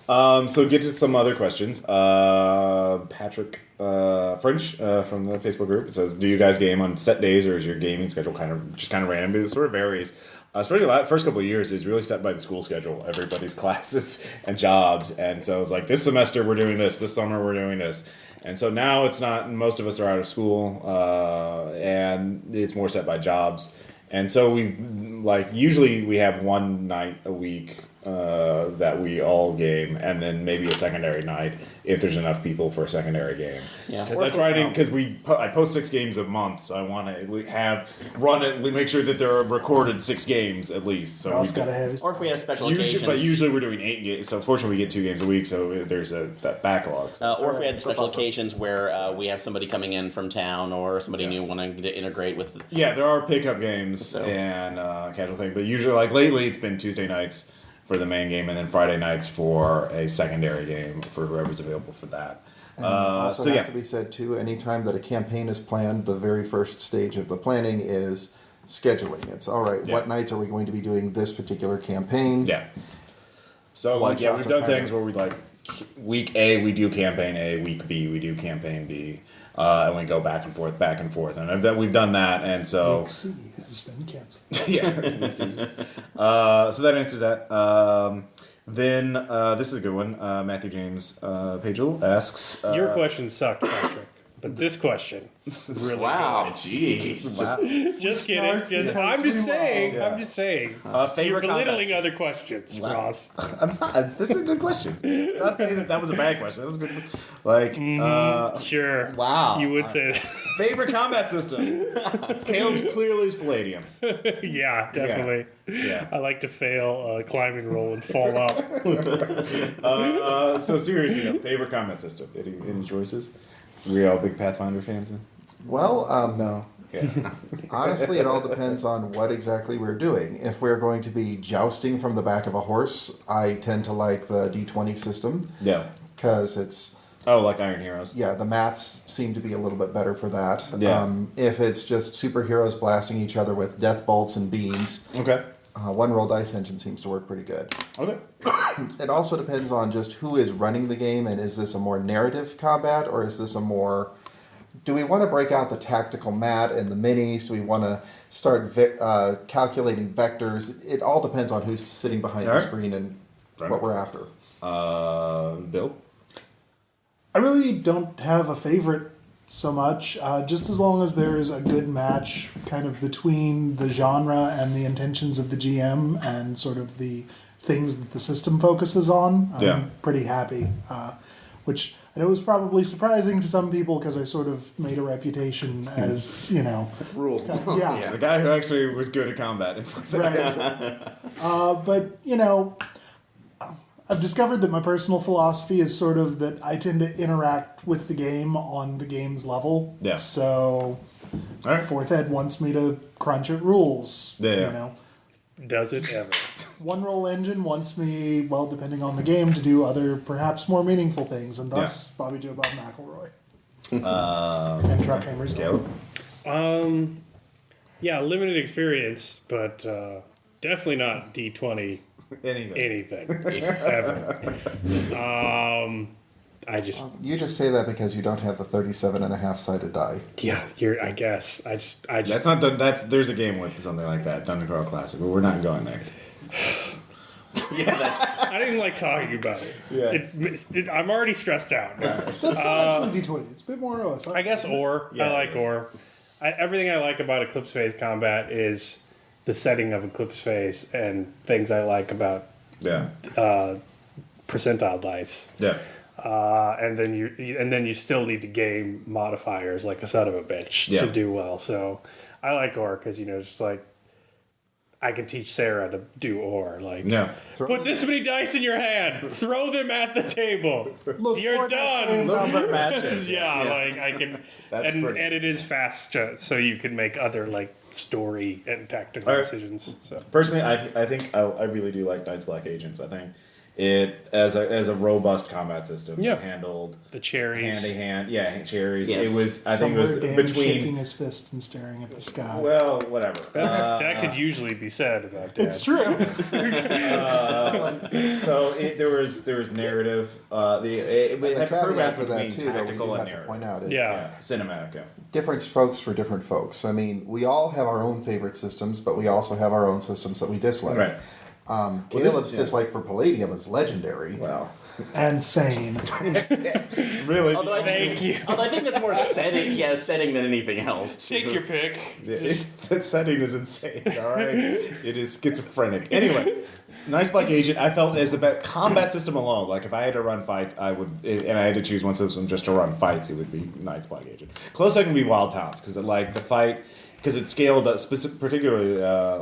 So get to some other questions. Patrick French from the Facebook group says, do you guys game on set days, or is your gaming schedule kind of random? It sort of varies. Especially the first couple of years, is really set by the school schedule, everybody's classes and jobs. And so it's this semester we're doing this summer we're doing this. And so now it's not, most of us are out of school, and it's more set by jobs. And so we usually we have one night a week that we all game, and then maybe a secondary night if there's enough people for a secondary game. Yeah, because I post 6 games a month, so I want to make sure that there are recorded 6 games at least. So or if we have special occasions. But usually we're doing 8 games, so unfortunately we get 2 games a week, so there's that backlog. Or if we had special occasions where we have somebody coming in from town or somebody new wanting to integrate with. Yeah, there are pickup games and casual things, but usually, like lately, it's been Tuesday nights for the main game, and then Friday nights for a secondary game for whoever's available for that. And also has to be said too, anytime that a campaign is planned, the very first stage of the planning is scheduling. It's all right, what nights are we going to be doing this particular campaign? Yeah. So we've done things where we week A we do campaign A, week B we do campaign B. And we go back and forth, and we've done that, and so Week C has been canceled. So that answers that. Then this is a good one. Matthew James Pagel asks. Your question sucked, Patrick. But this question really wow, good. Jeez. Wow. Just kidding. I'm just saying. Yeah. I'm just saying. Favorite You're belittling combats. other questions, Ross. I'm not. This is a good question. I'm not saying that was a bad question. That was a good. Sure. Wow. You would say that. Favorite combat system. Caleb's clearly is Palladium. Yeah, definitely. Yeah. I like to fail a climbing roll and fall up. So seriously, favorite combat system. Any choices? We all big Pathfinder fans? Well, no. Yeah. Honestly, it all depends on what exactly we're doing. If we're going to be jousting from the back of a horse, I tend to like the D20 system. Yeah. Because it's... Oh, like Iron Heroes. Yeah, the maths seem to be a little bit better for that. Yeah. If it's just superheroes blasting each other with death bolts and beams... Okay. One roll dice engine seems to work pretty good. Okay. It also depends on just who is running the game, and is this a more narrative combat, or is this a more... Do we want to break out the tactical mat and the minis? Do we want to start calculating vectors? It all depends on who's sitting behind the screen and what we're after. Bill? I really don't have a favorite so much, just as long as there's a good match kind of between the genre and the intentions of the GM and sort of the things that the system focuses on. I'm pretty happy, which I know was probably surprising to some people because I sort of made a reputation as, rules. Yeah. The guy who actually was good at combat. Right. But, I've discovered that my personal philosophy is sort of that I tend to interact with the game on the game's level. Yeah. So, Fourth Ed wants me to crunch at rules. Yeah. Does it ever? One Roll Engine wants me, well, depending on the game, to do other, perhaps more meaningful things, and thus Bobby Joe Bob McElroy. And Truck Hammers. Yeah, limited experience, but definitely not D20. Anything ever. I just you just say that because you don't have the 37.5 sided die. Yeah, I guess I just that's not done. There's a game with something like that, Dungeon Crawl Classic, but we're not going there. I didn't like talking about it. Yeah. I'm already stressed out. That's not actually D20. It's a bit more OS. I guess Ore. I like Ore. Everything I like about Eclipse Phase combat is the setting of Eclipse Phase and things I like about percentile dice. Yeah. And then you still need to game modifiers like a son of a bitch to do well. So I like Ore because it's just like I can teach Sarah to do Ore. Like put this many dice in your hand, throw them at the table. You're done. Look for matches. Like I can, and it is fast, so you can make other like story and tactical decisions. So personally, I think I really do like Night's Black Agents. I think it as a robust combat system handled the cherries hand cherries. Yes. It was I think it was between shaking his fist and staring at the sky. Well, whatever. That could usually be said about Dad. It's true. So there was narrative. It had caveat caveat to that between too, that we do tactical and have to narrative. point out is Cinematic. different folks for different folks. I mean, we all have our own favorite systems, but we also have our own systems that we dislike. Right. Caleb's dislike for Palladium is legendary. Wow. And sane. Really? Although I think that's more setting than anything else. Take your pick. That setting is insane. All right, it is schizophrenic. Anyway, Nice Black Agent, I felt as a combat system alone. Like if I had to run fights, I would, and I had to choose one system just to run fights, it would be Nice Black Agent. Close second would be Wild Towns because the fight, because it scaled up particularly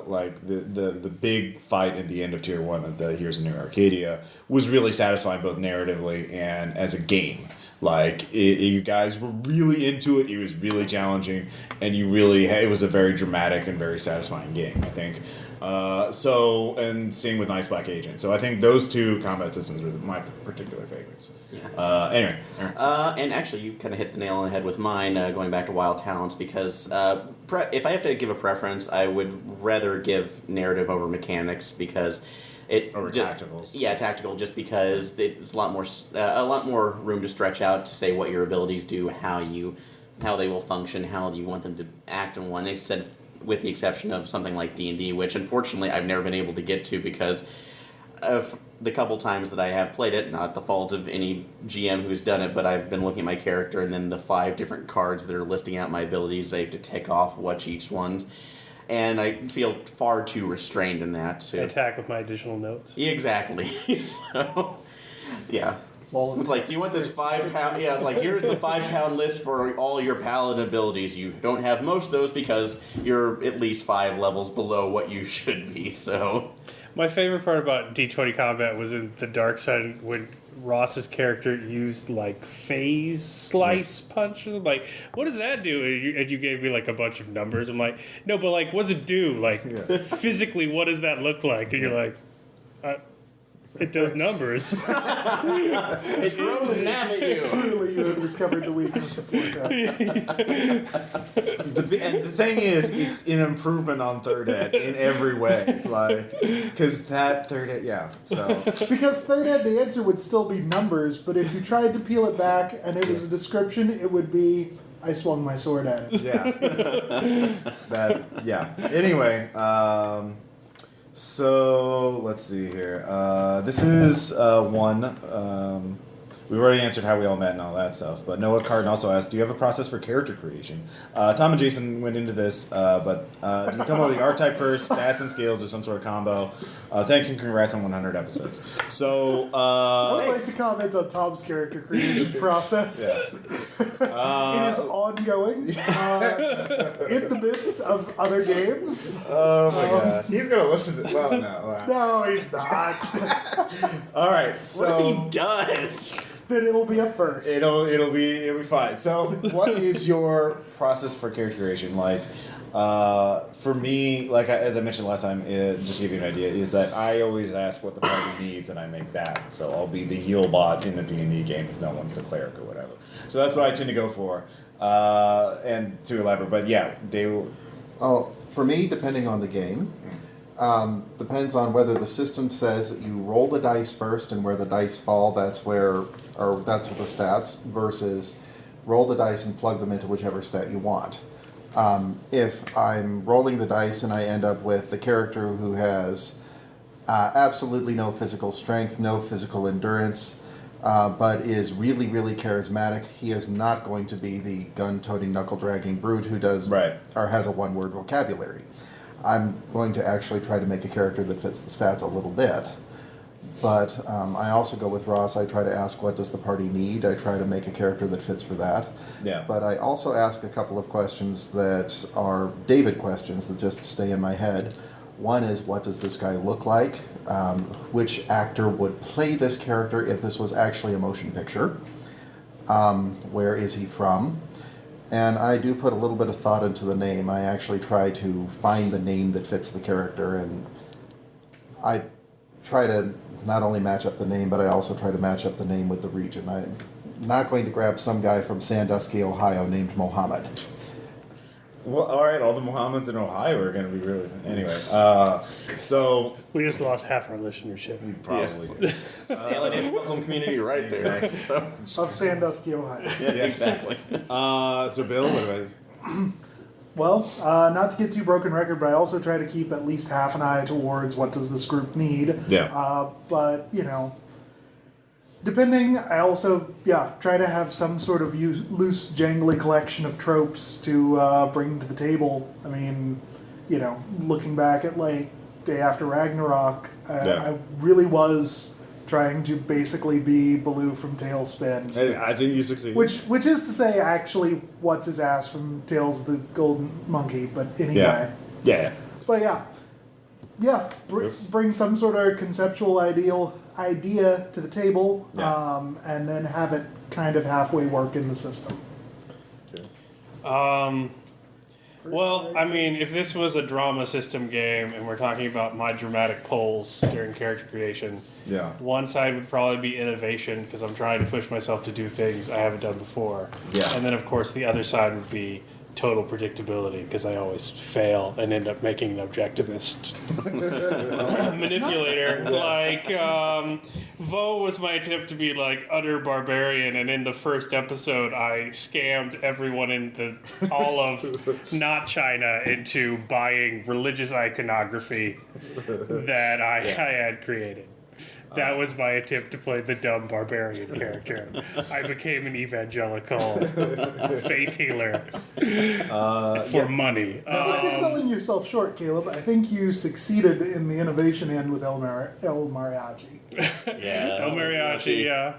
like the big fight at the end of Tier 1 of the Here's a New Arcadia was really satisfying both narratively and as a game. Like you guys were really into it. It was really challenging, and it was a very dramatic and very satisfying game, I think. And same with Nice Black Agent. So I think those two combat systems are my particular favorites. Yeah. Anyway. And actually, you kind of hit the nail on the head with mine, going back to Wild Talents, because if I have to give a preference, I would rather give narrative over mechanics because tacticals. Yeah, tactical, just because it's a lot more room to stretch out to say what your abilities do, how they will function, how you want them to act in one, with the exception of something like D&D, which unfortunately I've never been able to get to because of the couple times that I have played it, not the fault of any GM who's done it, but I've been looking at my character and then the 5 different cards that are listing out my abilities, I have to tick off what each one's. And I feel far too restrained in that. To attack with my additional notes. Exactly. So, yeah. Well, it's like, do you want this 5 pound? Yeah, it's like, here's the 5 pound list for all your paladin abilities. You don't have most of those because you're at least 5 levels below what you should be. So, my favorite part about D20 combat was in the dark side when Ross's character used like phase slice punch. I'm like, what does that do? And you gave me like a bunch of numbers. I'm like, no, but like, what does it do? Like, physically, what does that look like? And you're like, it does numbers. It throws a nav at you. Clearly, you have discovered the weakness of Forte. And the thing is, it's an improvement on third ed in every way. Like, because that third ed, so. Because third ed, the answer would still be numbers, but if you tried to peel it back and it was a description, it would be, I swung my sword at it. Anyway, so let's see here. This is one. We've already answered how we all met and all that stuff. But Noah Carden also asked, do you have a process for character creation? Tom and Jason went into this, but do you come up with the archetype first, stats and skills, or some sort of combo? Thanks and congrats on 100 episodes. So, I would like to comment on Tom's character creation process. It is ongoing in the midst of other games. Oh my god. He's going to listen to this. Well, no. No, he's not. All right. What if he does? Then it'll be a first. It'll be fine. So, what is your process for character creation? Like, for me, like as I mentioned last time, just to give you an idea, is that I always ask what the party needs, and I make that. So I'll be the heal bot in the D&D game if no one's the cleric or whatever. So that's what I tend to go for. And to elaborate, but yeah, they will. Oh, for me, depending on the game. Depends on whether the system says that you roll the dice first, and where the dice fall, that's with the stats, versus roll the dice and plug them into whichever stat you want. If I'm rolling the dice and I end up with the character who has absolutely no physical strength, no physical endurance, but is really, really charismatic, he is not going to be the gun-toting, knuckle-dragging brute who does or has a one-word vocabulary. I'm going to actually try to make a character that fits the stats a little bit. But I also go with Ross. I try to ask, what does the party need? I try to make a character that fits for that. Yeah. But I also ask a couple of questions that are David questions that just stay in my head. One is, what does this guy look like? Which actor would play this character if this was actually a motion picture? Where is he from? And I do put a little bit of thought into the name. I actually try to find the name that fits the character, and I try to not only match up the name, but I also try to match up the name with the region. I'm not going to grab some guy from Sandusky, Ohio named Mohammed. Well, all right, all the Mohammeds in Ohio are going to be really... Anyway, so... We just lost half our listenership. We probably did. Alienated Muslim community right there. Of Sandusky, Ohio. Yeah, exactly. So, Bill, what about you? Well, not to get too broken record, but I also try to keep at least half an eye towards what does this group need. Yeah. But, you know, depending, I also, try to have some sort of loose, jangly collection of tropes to bring to the table. I mean, you know, looking back at, like, Day After Ragnarok, I really was trying to basically be Baloo from Tailspin. I think you succeeded. Which is to say, actually, what's his ass from Tales of the Golden Monkey, but anyway. Yeah. But bring some sort of conceptual idea to the table, and then have it kind of halfway work in the system. Well, I mean, if this was a drama system game and we're talking about my dramatic polls during character creation, one side would probably be innovation because I'm trying to push myself to do things I haven't done before. Yeah. And then, of course, the other side would be total predictability because I always fail and end up making an objectivist manipulator. Like, Vo was my attempt to be like utter barbarian, and in the first episode, I scammed everyone in all of not China into buying religious iconography that I had created. That was my attempt to play the dumb barbarian character. I became an evangelical faith healer for money. You're selling yourself short, Caleb. I think you succeeded in the innovation end with El Mariachi. El Mariachi, yeah.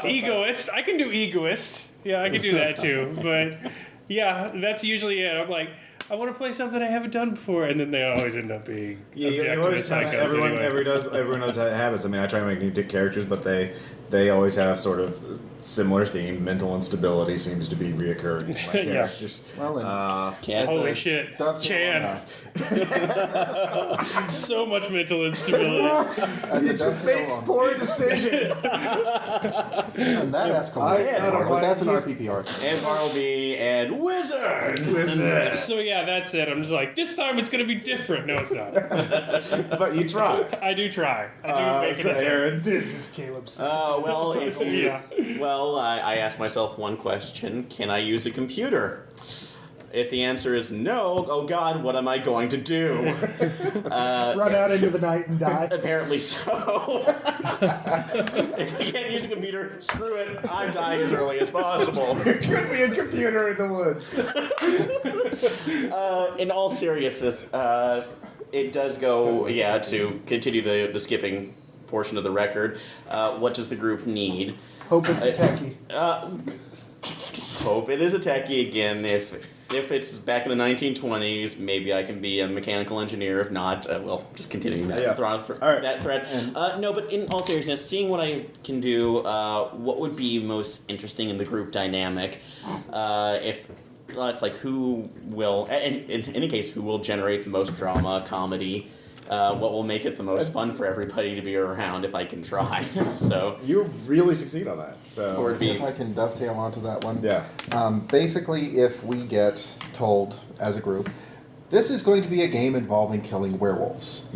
Egoist. I can do egoist. Yeah, I can do that too. But yeah, that's usually it. I'm like, I want to play something I haven't done before, and then they always end up being objectivist psychos. Everyone knows habits. I mean, I try to make new characters, but they always have sort of similar theme. Mental instability seems to be reoccurring in my characters. Holy shit, Chan. So much mental instability. It just makes poor decisions. And that escalates. But that's an RPPR. And Bartleby and Wizard. So yeah, that's it. I'm just like, this time it's going to be different. No, it's not. But you try. I do try. I do make it Aaron, this is Caleb's. I asked myself one question: can I use a computer? If the answer is no, oh God, what am I going to do? Run out into the night and die? Apparently so. If I can't use a computer, screw it. I'm dying as early as possible. There could be a computer in the woods. In all seriousness, it does go, to continue the skipping portion of the record. What does the group need? Hope it's a techie. Hope it is a techie again. If it's back in the 1920s, maybe I can be a mechanical engineer. If not, just continuing that that thread. No, but in all seriousness, seeing what I can do, what would be most interesting in the group dynamic? If it's like who will, in any case, who will generate the most drama, comedy? What will make it the most fun for everybody to be around if I can try. So you really succeed on that. So if I can dovetail onto that one. Basically, if we get told as a group, this is going to be a game involving killing werewolves.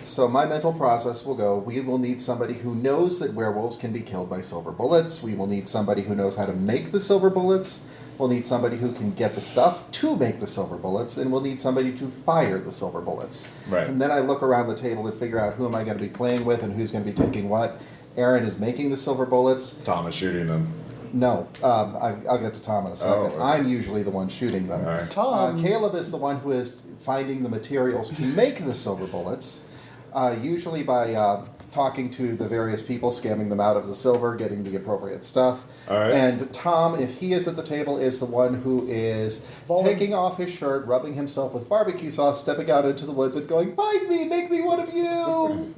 So my mental process will go, we will need somebody who knows that werewolves can be killed by silver bullets. We will need somebody who knows how to make the silver bullets. We'll need somebody who can get the stuff to make the silver bullets, and we'll need somebody to fire the silver bullets. Right. And then I look around the table and figure out who am I going to be playing with and who's going to be taking what. Aaron is making the silver bullets. Tom is shooting them. No, I'll get to Tom in a second. Okay. I'm usually the one shooting them. Right. Tom. Caleb is the one who is finding the materials to make the silver bullets, usually by talking to the various people, scamming them out of the silver, getting the appropriate stuff. All right. And Tom, if he is at the table, is the one who is taking off his shirt, rubbing himself with barbecue sauce, stepping out into the woods and going, "Bite me, make me one of you!"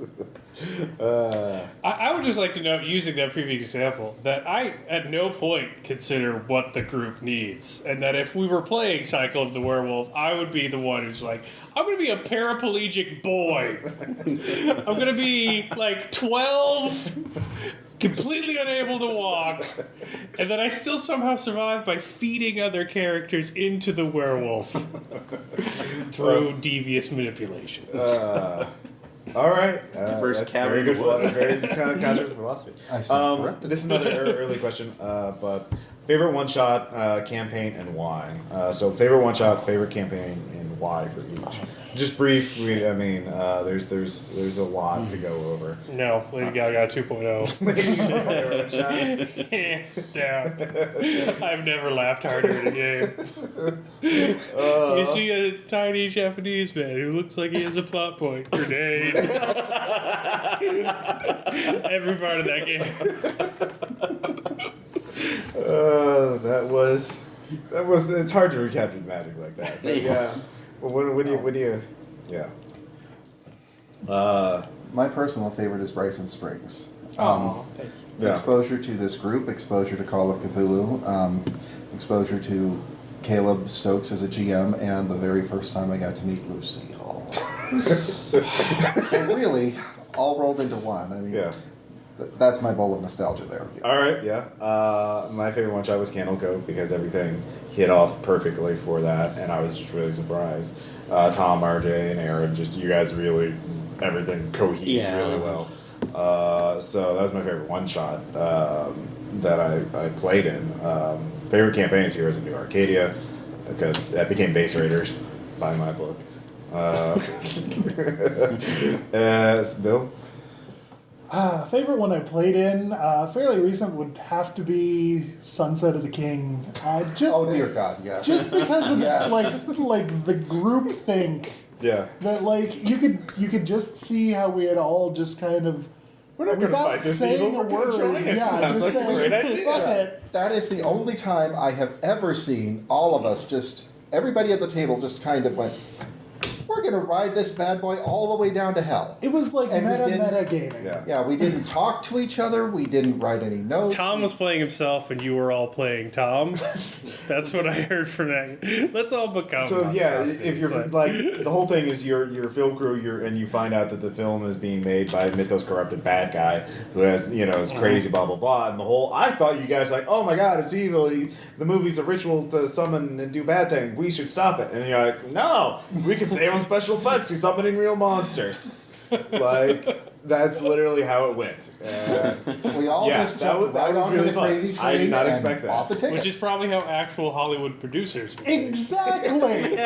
I would just like to note, using that previous example, that I at no point consider what the group needs. And that if we were playing Cycle of the Werewolf, I would be the one who's like, I'm going to be a paraplegic boy. I'm going to be like 12, completely unable to walk, and then I still somehow survive by feeding other characters into the werewolf through devious manipulation. All right. First very good philosophy. This is another early question, but favorite one-shot campaign and why? So favorite one-shot, favorite campaign, and why for each. Just brief. There's a lot to go over. No, Lady Gaga 2.0. Hands down. I've never laughed harder in a game. You see a tiny Japanese man who looks like he has a plot point. Grenade. Every part of that game. It's hard to recapture the magic like that. But yeah. Well, what do you? Yeah. My personal favorite is Bryson Springs. Thank you. Exposure to this group, exposure to Call of Cthulhu, exposure to Caleb Stokes as a GM, and the very first time I got to meet Lucille. So really, all rolled into one. I mean, that's my bowl of nostalgia there. Yeah. All right, yeah. My favorite one shot was Candle Cove because everything hit off perfectly for that, and I was just really surprised. Tom, RJ, and Aaron, just you guys really, everything coheses really well. So that was my favorite one shot that I played in. Favorite campaigns, Heroes of New Arcadia, because that became Base Raiders by my book. Bill? Favorite one I played in, fairly recent, would have to be Sunset of the King. Oh dear God, yes. Just because of like the group think. Yeah. That you could just see how we had all just kind of. We're not going to fight this evil. We're going to join it. Yeah, sounds just like a great idea. Fuck it. That is the only time I have ever seen all of us everybody at the table just kind of went, we're going to ride this bad boy all the way down to hell. It was like meta gaming. Yeah, we didn't talk to each other. We didn't write any notes. Tom was playing himself, and you were all playing Tom. That's what I heard from that. Let's all become. So if you're the whole thing is your film crew, and you find out that the film is being made by a mythos corrupted bad guy who has is crazy blah blah blah, and I thought you guys oh my god, it's evil. The movie's a ritual to summon and do bad things. We should stop it. And you're like, no, we can save on special effects. He's summoning real monsters. That's literally how it went. We all just jumped right onto the crazy train. I did not expect that. Bought the ticket. Which is probably how actual Hollywood producers would Exactly.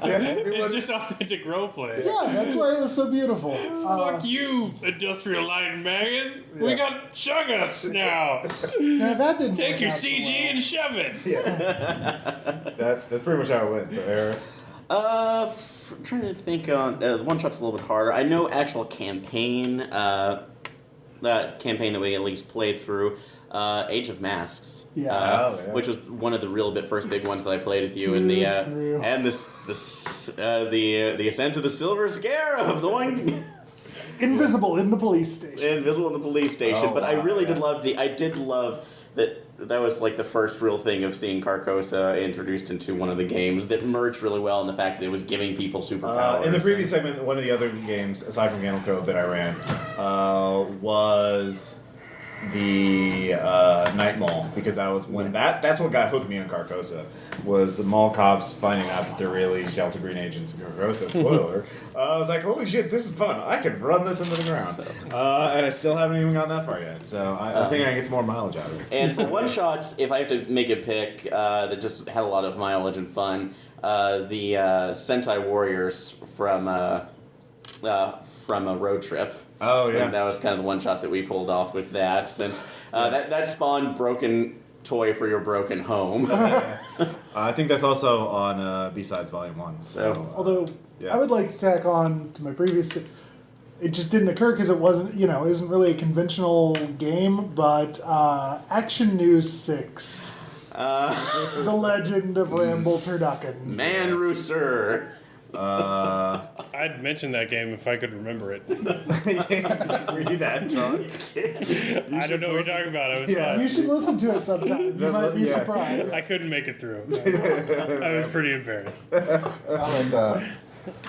It's just authentic roleplay. Yeah, that's why it was so beautiful. Fuck you, Industrial Light and Megan. We got Chuggets now. That didn't take your CG and shove it. Yeah. That's pretty much how it went. So, Eric. I'm trying to think on one shot's a little bit harder. I know actual campaign, that campaign that we at least played through, Age of Masks. Yeah. Which was one of the first big ones that I played with you, and the Ascent of the Silver Scarab, the one. Invisible in the police station. Invisible in the police station, but I really did love that was like the first real thing of seeing Carcosa introduced into one of the games that merged really well in the fact that it was giving people superpowers. In the previous segment, one of the other games, aside from Candle Cove, that I ran was the Night Mall, because that was when that's what got hooked me on Carcosa, was the mall cops finding out that they're really Delta Green agents in Carcosa. Spoiler. I was like, holy shit, this is fun. I can run this into the ground. And I still haven't even gotten that far yet. So I think I can get some more mileage out of it. And for one shots, if I have to make a pick that just had a lot of mileage and fun, the Sentai Warriors from a Road Trip. Oh, yeah. And that was kind of the one shot that we pulled off with that, since that spawned Broken Toy for Your Broken Home. I think that's also on B-Sides Volume 1. So, although, I would like to tack on to my previous... It just didn't occur because it wasn't, isn't really a conventional game, but Action News 6. The Legend of Ramble Turducken. Man Rooster. I'd mention that game if I could remember it. Were you that drunk? I don't know what you're talking about. It was fun. You should listen to it sometime. You might be surprised. I couldn't make it through. I was pretty embarrassed.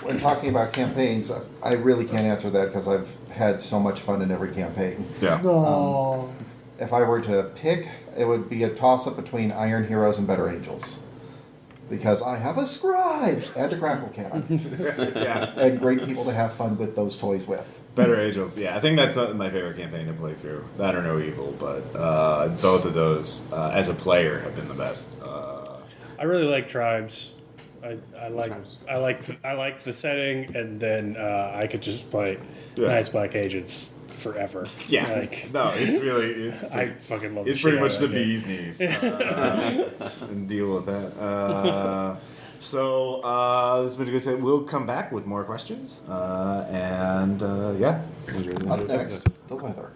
When talking about campaigns, I really can't answer that because I've had so much fun in every campaign. Yeah. If I were to pick, it would be a toss-up between Iron Heroes and Better Angels. Because I have a scribe and a grapple cannon. And great people to have fun with those toys with. Better Angels, I think that's my favorite campaign to play through. That or No Evil, but both of those, as a player, have been the best. I really like Tribes. I like the setting, and then I could just play Nice Black Agents forever. Yeah, I fucking love. It's pretty much the bee's knees, and deal with that. So this has been a good set. We'll come back with more questions, and yeah. Up next, the weather.